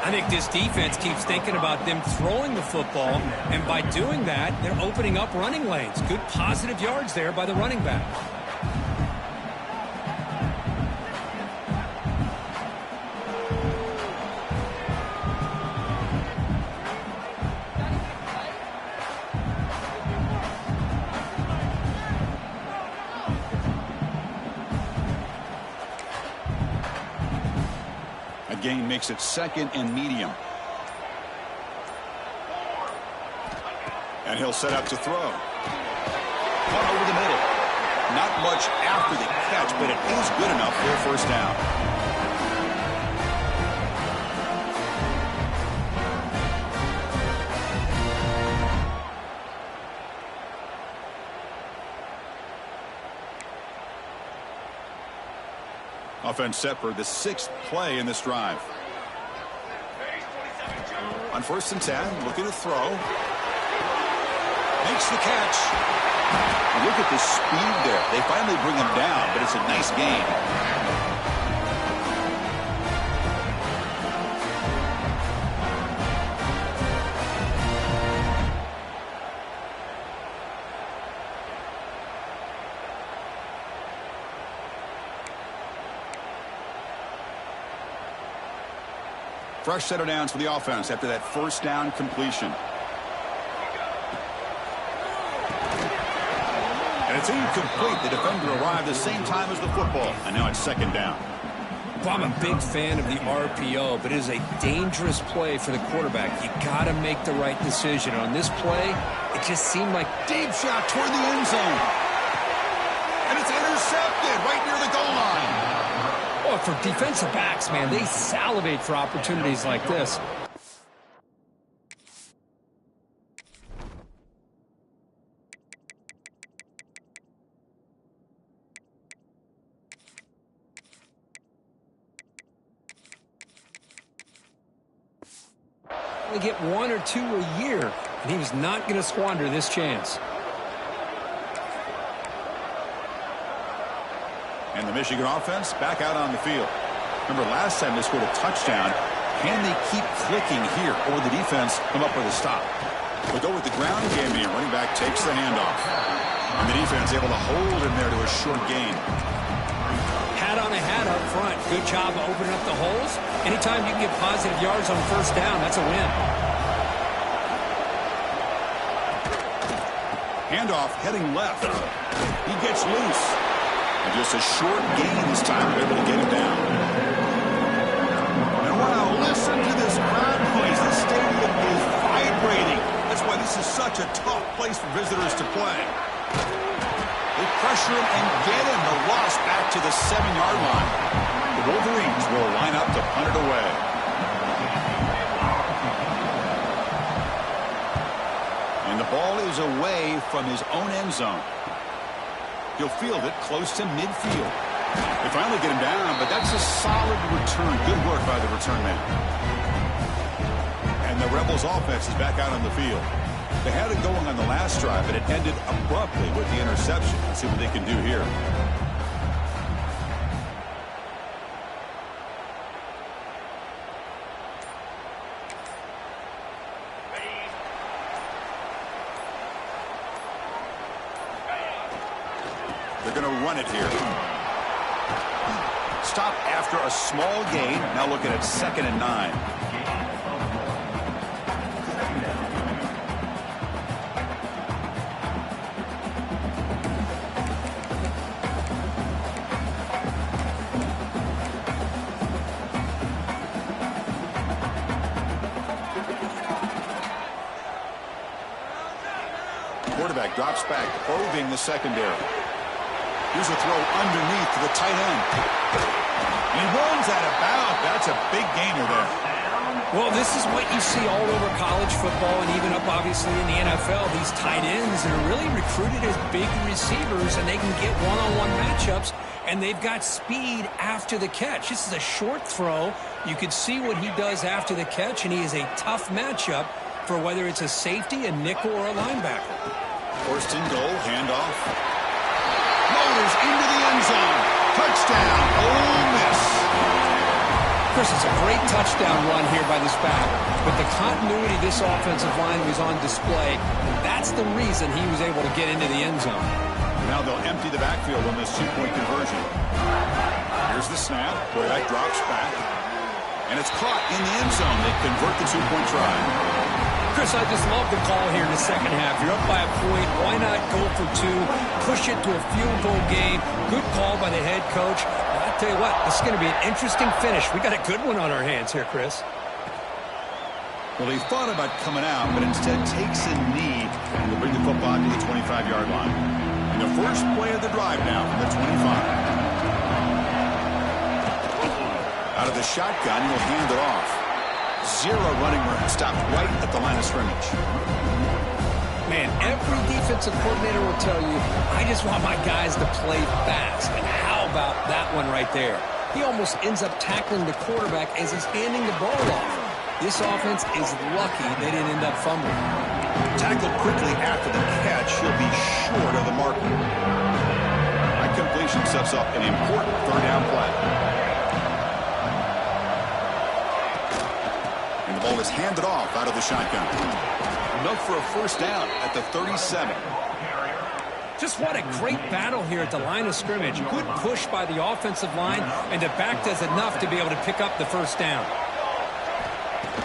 I think this defense keeps thinking about them throwing the football, and by doing that, they're opening up running lanes. Good positive yards there by the running back. Gain makes it second and medium. And he'll set up to throw. One over the middle. Not much after the catch, but it is good enough for a first down. Offense set for the 6th play in this drive. On 1st and 10, looking to throw. Makes the catch. And look at the speed there. They finally bring him down, but it's a nice gain. Fresh set of downs for the offense after that first down completion. And it's incomplete. The defender arrived the same time as the football. And now it's 2nd down. Well, I'm a big fan of the RPO, but it is a dangerous play for the quarterback. You got to make the right decision. On this play, it just seemed like deep shot toward the end zone. And it's intercepted right near the goal line. Oh, for defensive backs, man, they salivate for opportunities like this. They get 1 or 2 a year, and he was not going to squander this chance. And the Michigan offense back out on the field. Remember, last time they scored a touchdown. Can they keep clicking here, or will the defense come up with a stop? They'll go with the ground game here. Running back takes the handoff. And the defense able to hold him there to a short gain. Hat on a hat up front. Good job of opening up the holes. Anytime you can get positive yards on 1st down, that's a win. Handoff heading left. He gets loose. And just a short gain this time. They're able to get him down. And wow, listen to this crowd noise. The stadium is vibrating. That's why this is such a tough place for visitors to play. They pressure him and get him. The loss back to the 7-yard line. The Wolverines will line up to punt it away. And the ball is away from his own end zone. He'll field it close to midfield. They finally get him down, but that's a solid return. Good work by the return man. And the Rebels offense is back out on the field. They had it going on the last drive, but it ended abruptly with the interception. Let's see what they can do here. They're going to run it here. Stop after a small gain. Now looking at 2nd and 9. Quarterback drops back, probing the secondary. Here's a throw underneath to the tight end. And he runs out of bounds. That's a big gainer there. Well, this is what you see all over college football and even up, obviously, in the NFL. These tight ends that are really recruited as big receivers, and they can get one-on-one matchups, and they've got speed after the catch. This is a short throw. You can see what he does after the catch, and he is a tough matchup for whether it's a safety, a nickel, or a linebacker. First and goal, handoff. Motors into the end zone. Touchdown, Ole Miss. Chris, it's a great touchdown run here by this back, but the continuity of this offensive line was on display. That's the reason he was able to get into the end zone. Now they'll empty the backfield on this two-point conversion. Here's the snap. Quarterback drops back, and it's caught in the end zone. They convert the two-point try. Chris, I just love the call here in the second half. You're up by a point. Why not go for two? Push it to a field goal game. Good call by the head coach. I'll tell you what, this is going to be an interesting finish. We got a good one on our hands here, Chris. Well, he thought about coming out, but instead takes a knee and will bring the football to the 25-yard line. And the first play of the drive now from the 25. Out of the shotgun, he'll hand it off. Zero running room. Stopped right at the line of scrimmage. Man, every defensive coordinator will tell you, I just want my guys to play fast. And how about that one right there? He almost ends up tackling the quarterback as he's handing the ball off. This offense is lucky they didn't end up fumbling. Tackled quickly after the catch. He'll be short of the marker. That completion sets up an important third down play. And the ball is handed off out of the shotgun. Enough for a first down at the 37. Just what a great battle here at the line of scrimmage. Good push by the offensive line, and the back does enough to be able to pick up the first down.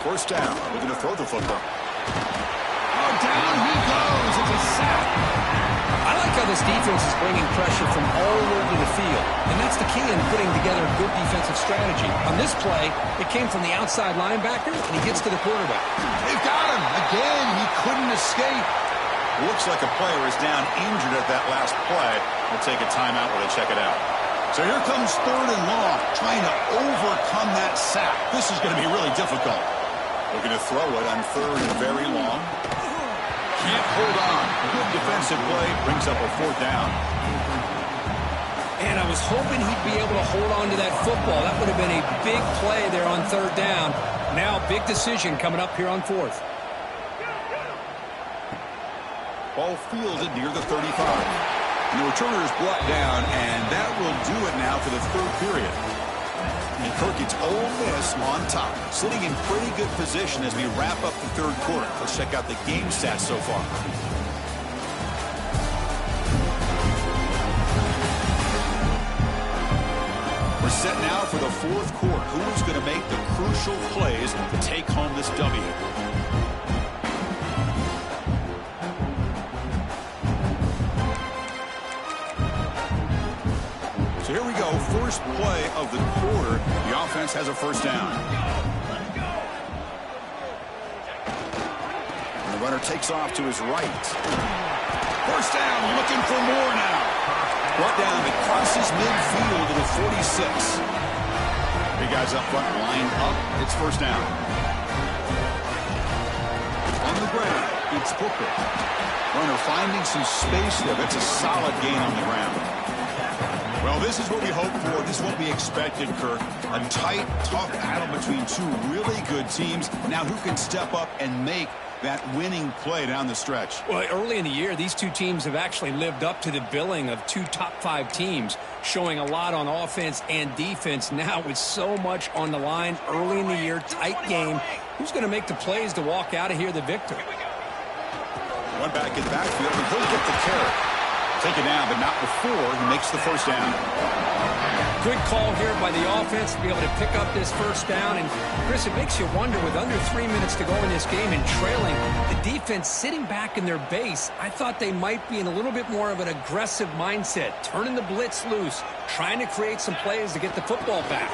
First down. We're going to throw the football. Oh, down he goes. It's a sack. I like how this defense is bringing pressure from all over the field, and that's the key in putting together a good defensive strategy. On this play, it came from the outside linebacker, and he gets to the quarterback. They've got him. Again, he couldn't escape. Looks like a player is down injured at that last play. We'll take a timeout while they check it out. So here comes third and long, trying to overcome that sack. This is going to be really difficult. Looking to throw it on third and very long. Can't hold on. Good defensive play brings up a fourth down. And I was hoping he'd be able to hold on to that football. That would have been a big play there on third down. Now, big decision coming up here on fourth. Ball fielded near the 35. And the returner is brought down, and that will do it now for the third period. And Kirk, it's Ole Miss on top, sitting in pretty good position as we wrap up the third quarter. Let's check out the game stats so far. We're set now for the fourth quarter. Who's going to make the crucial plays to take home this W? So here we go, first play of the quarter. The offense has a first down. And the runner takes off to his right. First down, looking for more now. Brought down, it crosses midfield to the 46. Big guys up front, line up. It's first down. On the ground, it's Booker. Runner finding some space there. That's a solid gain on the ground. Well, this is what we hoped for. This is what we expected, Kirk. A tight, tough battle between two really good teams. Now, who can step up and make that winning play down the stretch? Well, early in the year, these two teams have actually lived up to the billing of two top-5 teams, showing a lot on offense and defense. Now, with so much on the line early in the year, tight game, who's going to make the plays to walk out of here the victor? One back in the backfield, and he'll get the carry. Take it down, but not before he makes the first down. Good call here by the offense to be able to pick up this first down. And, Chris, it makes you wonder, with under 3 minutes to go in this game and trailing, the defense sitting back in their base, I thought they might be in a little bit more of an aggressive mindset, turning the blitz loose, trying to create some plays to get the football back.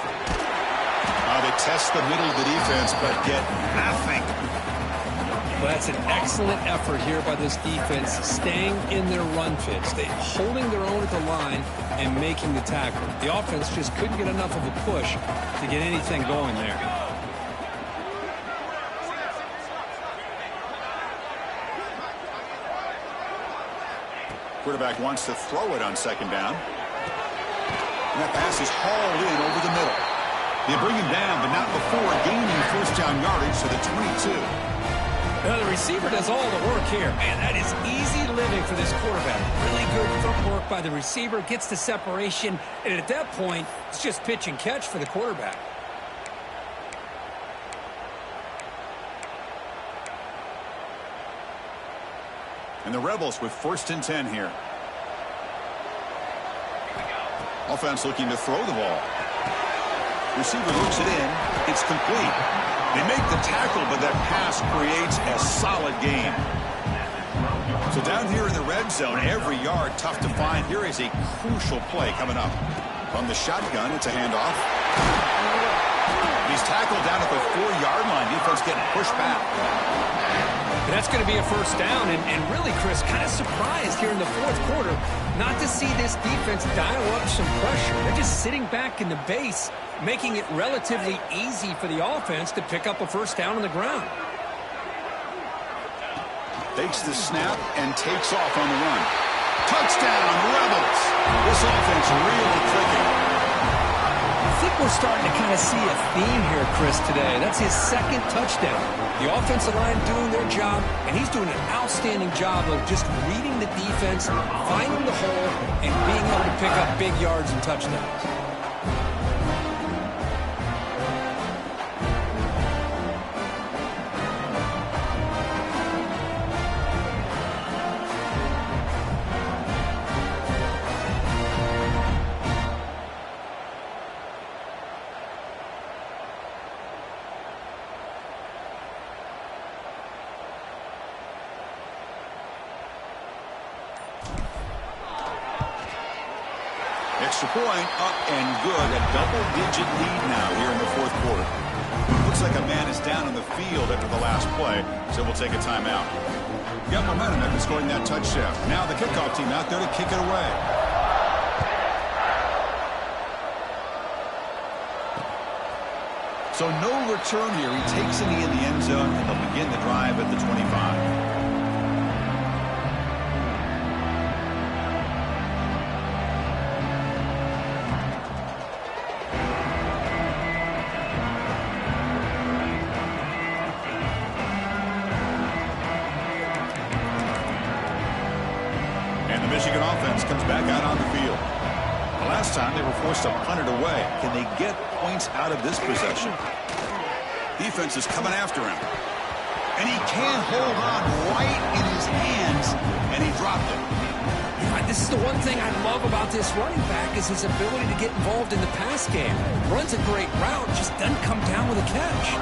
They test the middle of the defense, but get nothing. Well, that's an excellent effort here by this defense, staying in their run fits. They're holding their own at the line and making the tackle. The offense just couldn't get enough of a push to get anything going there. Quarterback wants to throw it on second down. And that pass is hauled in over the middle. They bring him down, but not before gaining first down yardage to the 22. Now the receiver does all the work here. Man, that is easy living for this quarterback. Really good footwork by the receiver, gets the separation, and at that point, it's just pitch and catch for the quarterback. And the Rebels with 1st and 10 here. Offense looking to throw the ball. Receiver looks it in. It's complete. They make the tackle, but that pass creates a solid gain. So down here in the red zone, every yard tough to find. Here is a crucial play coming up. From the shotgun, it's a handoff. He's tackled down at the 4-yard line. Defense getting pushed back. That's going to be a first down, and really, Chris, kind of surprised here in the 4th quarter not to see this defense dial up some pressure. They're just sitting back in the base, making it relatively easy for the offense to pick up a first down on the ground. Takes the snap and takes off on the run. Touchdown, Rebels! This offense really clicking. I think we're starting to kind of see a theme here, Chris, today. That's his 2nd touchdown. The offensive line doing their job, and he's doing an outstanding job of just reading the defense, finding the hole, and being able to pick up big yards and touchdowns. Extra point, up and good. A double-digit lead now here in the 4th quarter. Looks like a man is down on the field after the last play, so we'll take a timeout. Got momentum after scoring that touchdown. Now the kickoff team out there to kick it away. So no return here. He takes a knee in the end zone, and they'll begin the drive at the 25. Michigan offense comes back out on the field. The last time they were forced to punt it away. Can they get points out of this possession? Defense is coming after him. And he can't hold on right in his hands, and he dropped it. This is the one thing I love about this running back is his ability to get involved in the pass game. Runs a great route, just doesn't come down with a catch.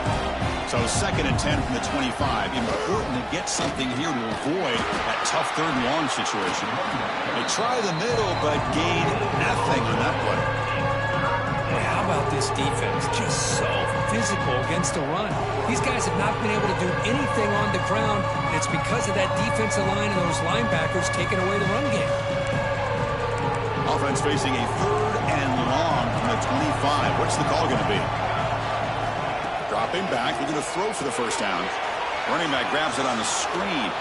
So 2nd and 10 from the 25. Important to get something here to avoid that tough 3rd and long situation. They try the middle, but gain nothing on that play. Boy, how about this defense? Just so physical against the run. These guys have not been able to do anything on the ground, and it's because of that defensive line and those linebackers taking away the run game. Offense facing a 3rd and long from the 25. What's the call going to be? Dropping back, they're going to throw for the first down. Running back grabs it on the screen.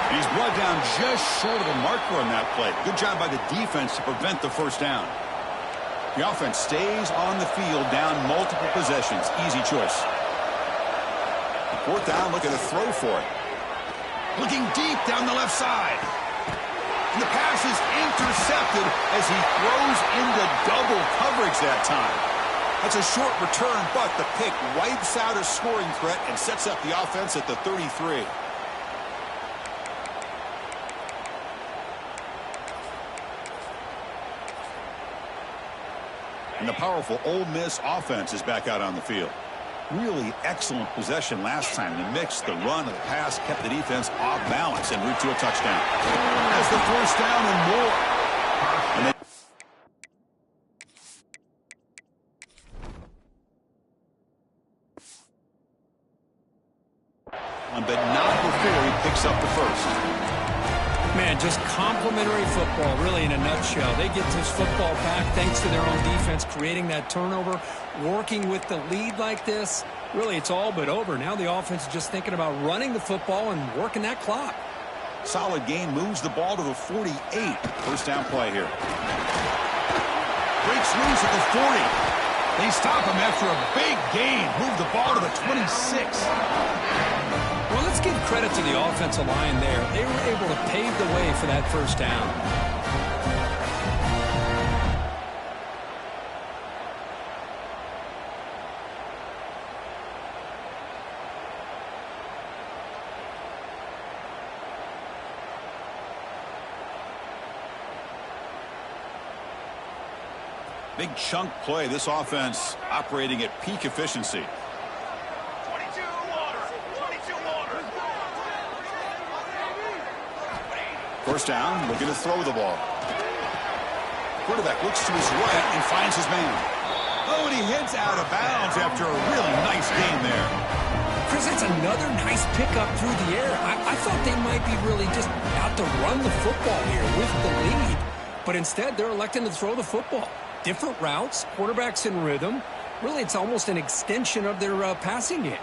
And he's brought down just short of a marker on that play. Good job by the defense to prevent the first down. The offense stays on the field down multiple possessions. Easy choice. 4th down, looking to throw for it. Looking deep down the left side. And the pass is intercepted as he throws into double coverage that time. That's a short return, but the pick wipes out a scoring threat and sets up the offense at the 33. And the powerful Ole Miss offense is back out on the field. Really excellent possession last time. They mixed the run and the pass, kept the defense off balance en route to a touchdown. That's the first down and more. And they but not before he picks up the first. Man, just complimentary football, really, in a nutshell. They get this football back thanks to their own defense, creating that turnover, working with the lead like this. Really, it's all but over. Now the offense is just thinking about running the football and working that clock. Solid gain moves the ball to the 48. First down play here. Breaks loose at the 40. They stop him after a big gain. Move the ball to the 26. Well, let's give credit to the offensive line there. They were able to pave the way for that first down. Big chunk play. This offense operating at peak efficiency. 22 water. 22 water. First down, looking to throw the ball. Quarterback looks to his right and finds his man. Oh, and he heads out of bounds after a really nice game there. Chris, that's another nice pickup through the air. I thought they might be really just out to run the football here with the lead. But instead, they're electing to throw the football. Different routes, quarterbacks in rhythm. Really, it's almost an extension of their passing game.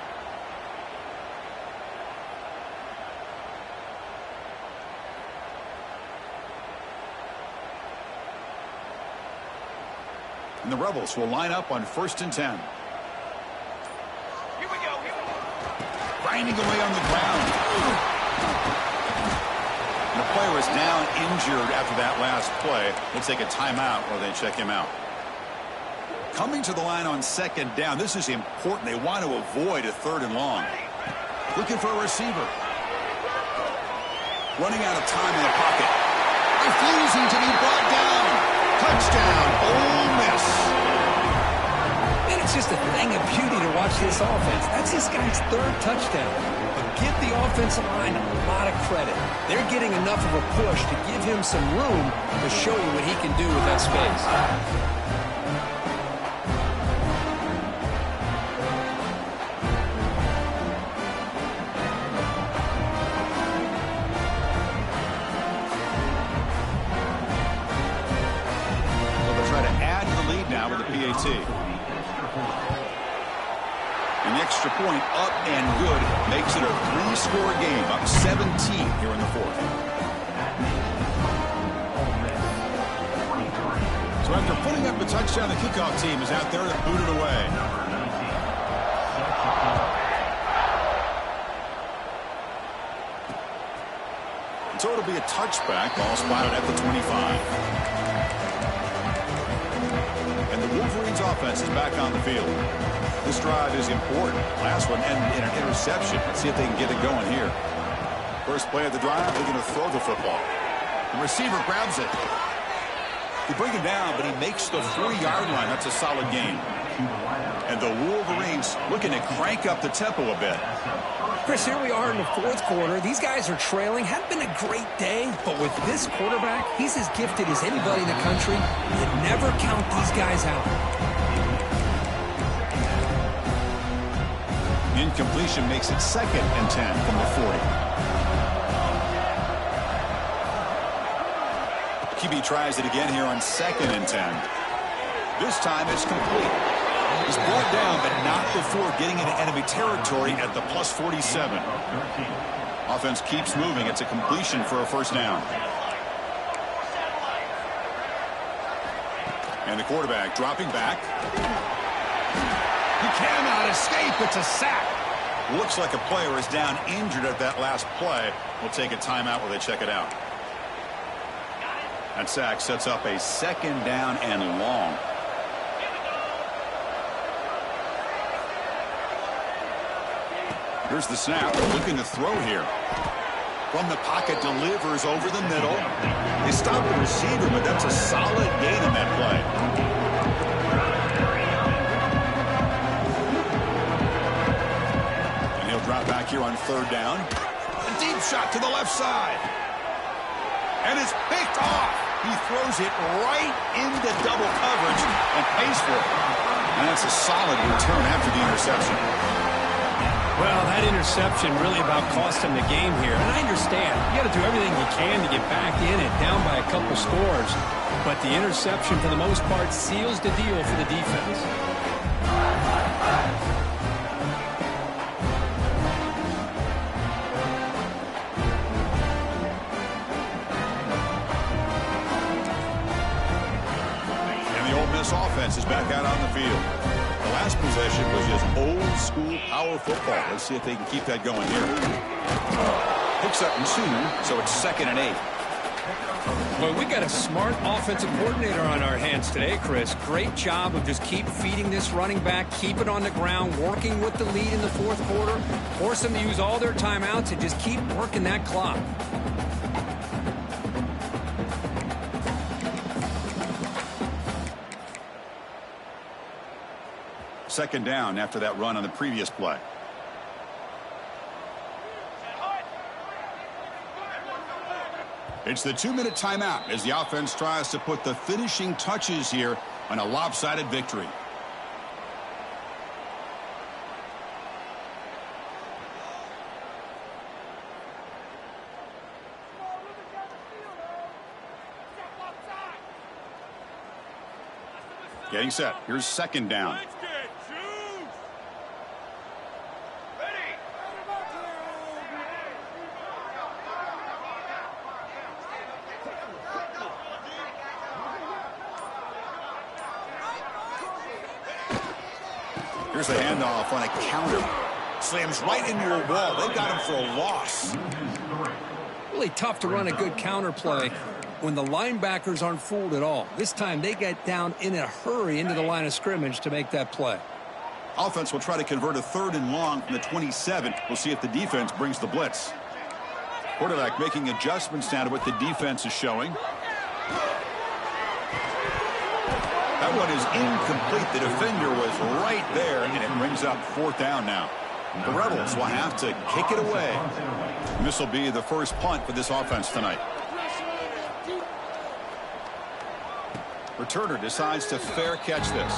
And the Rebels will line up on 1st and 10. Here we go. Grinding away on the ground. And the player is down injured after that last play. They'll take a timeout while they check him out. Coming to the line on 2nd down. This is important. They want to avoid a 3rd and long. Looking for a receiver. Running out of time in the pocket. Refusing to be brought down. Touchdown, Ole Miss. And it's just a thing of beauty to watch this offense. That's this guy's 3rd touchdown. But give the offensive line a lot of credit. They're getting enough of a push to give him some room to show you what he can do with that space. An extra point up and good makes it a 3-score game, up 17 here in the 4th. So after putting up a touchdown, the kickoff team is out there to boot it away. So it'll be a touchback, ball spotted at the 25. And the Wolverines offense is back on the field. This drive is important. Last one ended in an interception. Let's see if they can get it going here. First play of the drive, they're going to throw the football. The receiver grabs it. They bring him down, but he makes the 4-yard line. That's a solid gain. And the Wolverines looking to crank up the tempo a bit. Chris, here we are in the 4th quarter. These guys are trailing. Hadn't been a great day, but with this quarterback, he's as gifted as anybody in the country. You never count these guys out. Incompletion makes it 2nd and 10 from the 40. QB tries it again here on 2nd and 10. This time it's complete. He's brought down, but not before getting into enemy territory at the plus 47. Offense keeps moving. It's a completion for a first down. And the quarterback dropping back. He cannot escape. It's a sack. Looks like a player is down injured at that last play. We'll take a timeout while they check it out. That sack sets up a 2nd down and long. Here's the snap. Looking to throw here. From the pocket, delivers over the middle. They stop the receiver, but that's a solid gain on that play. And he'll drop back here on 3rd down. A deep shot to the left side. And it's picked off. He throws it right into double coverage and pays for it. And that's a solid return after the interception. Well, that interception really about cost him the game here. And I understand. You got to do everything you can to get back in it, down by a couple scores. But the interception, for the most part, seals the deal for the defense. offense is back out on the field. The last possession was just old school power football. Let's see if they can keep that going here. Picks up 2, so it's 2nd and 8. Well, we got a smart offensive coordinator on our hands today, Chris. Great job of just keep feeding this running back, keep it on the ground, working with the lead in the 4th quarter, force them to use all their timeouts and just keep working that clock. Second down after that run on the previous play. It's the 2-minute timeout as the offense tries to put the finishing touches here on a lopsided victory. Getting set. Here's 2nd down. Here's the handoff on a counter. Slams right into a wall. They got him for a loss. Really tough to run a good counter play when the linebackers aren't fooled at all. This time they get down in a hurry into the line of scrimmage to make that play. Offense will try to convert a 3rd and long from the 27. We'll see if the defense brings the blitz. Quarterback making adjustments now to what the defense is showing. That one is incomplete. The defender was right there, and it brings up 4th down now. The Rebels will have to kick it away. This will be the first punt for this offense tonight. Returner decides to fair catch this.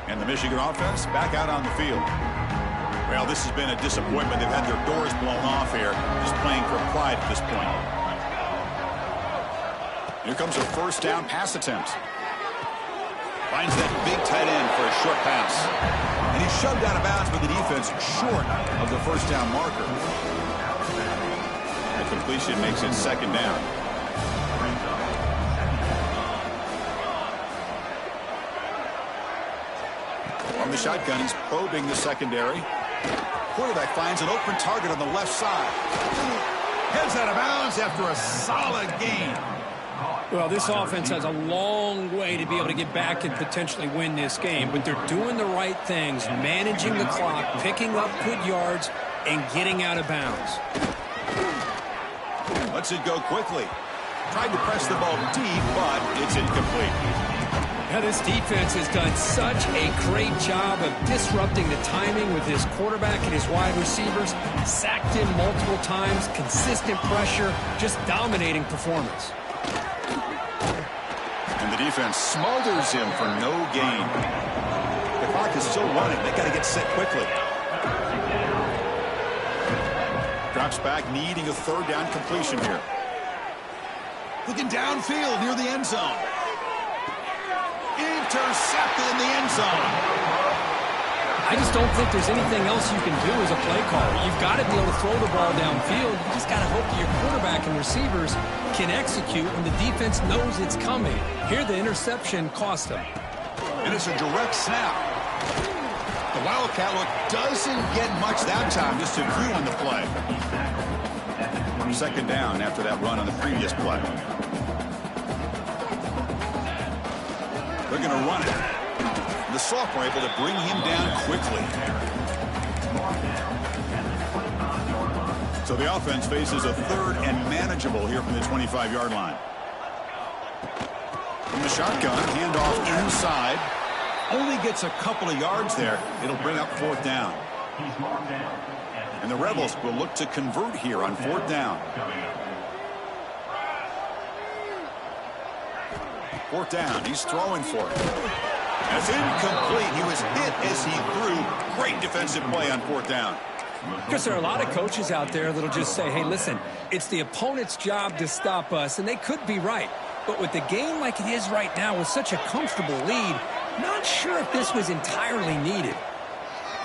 And the Michigan offense back out on the field. Well, this has been a disappointment. They've had their doors blown off here, just playing for pride at this point. Here comes a 1st down pass attempt. Finds that big tight end for a short pass. And he's shoved out of bounds by the defense short of the 1st down marker. The completion makes it 2nd down. On the shotgun, he's probing the secondary. Quarterback finds an open target on the left side. Heads out of bounds after a solid gain. Well, this offense has a long way to be able to get back and potentially win this game, but they're doing the right things, managing the clock, picking up good yards, and getting out of bounds. Lets it go quickly. Tried to press the ball deep, but it's incomplete. Now, this defense has done such a great job of disrupting the timing with his quarterback and his wide receivers. Sacked him multiple times, consistent pressure, just dominating performance. And the defense smothers him for no gain. The clock is still running. They got to get set quickly. Drops back, needing a 3rd down completion here. Looking downfield near the end zone. Intercepted in the end zone. I just don't think there's anything else you can do as a play caller. You've got to be able to throw the ball downfield. You just got to hope that your quarterback and receivers can execute when the defense knows it's coming. Here, the interception cost them. And it's a direct snap. The Wildcat look doesn't get much that time, just a few on the play. 2nd down after that run on the previous play. They're going to run it. The sophomore able to bring him down quickly. So the offense faces a 3rd and manageable here from the 25-yard line. From the shotgun, handoff inside. Only gets a couple of yards there. It'll bring up 4th down. And the Rebels will look to convert here on 4th down. 4th down. He's throwing for it. That's incomplete. He was hit as he threw. Great defensive play on 4th down. Because there are a lot of coaches out there that'll just say, hey, listen, it's the opponent's job to stop us, and they could be right. But with the game like it is right now with such a comfortable lead, not sure if this was entirely needed.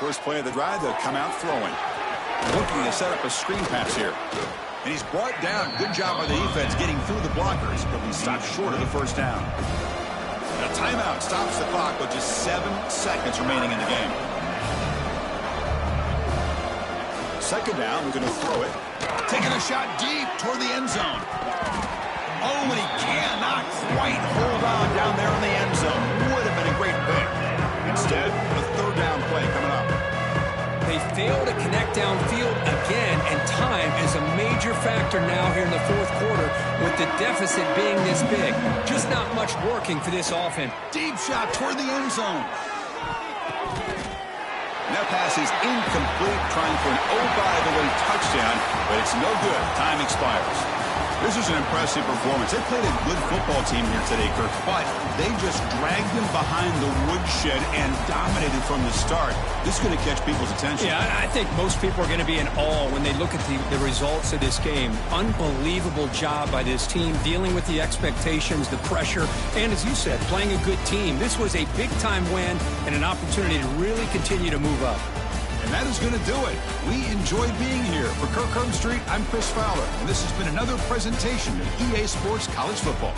First play of the drive, they'll come out throwing. Looking to set up a screen pass here. And he's brought down. Good job by the defense getting through the blockers, but he stopped short of the first down. A timeout stops the clock with just 7 seconds remaining in the game. Second down, we're going to throw it. Taking a shot deep toward the end zone. Oh, and he cannot quite hold on down there in the end zone. Would have been a great pick. Instead, a third down play coming up. They fail to connect downfield again, and time is a major factor now here in the fourth quarter with the deficit being this big. Just not much working for this offense. Deep shot toward the end zone. And that pass is incomplete, trying for an oh-by-the-way touchdown, but it's no good. Time expires. This is an impressive performance. They played a good football team here today, Kirk, but they just dragged them behind the woodshed and dominated from the start. This is going to catch people's attention. Yeah, I think most people are going to be in awe when they look at the results of this game. Unbelievable job by this team, dealing with the expectations, the pressure, and as you said, playing a good team. This was a big-time win and an opportunity to really continue to move up. And that is going to do it. We enjoyed being here. For Kirk Street, I'm Chris Fowler, and this has been another presentation of EA Sports College Football.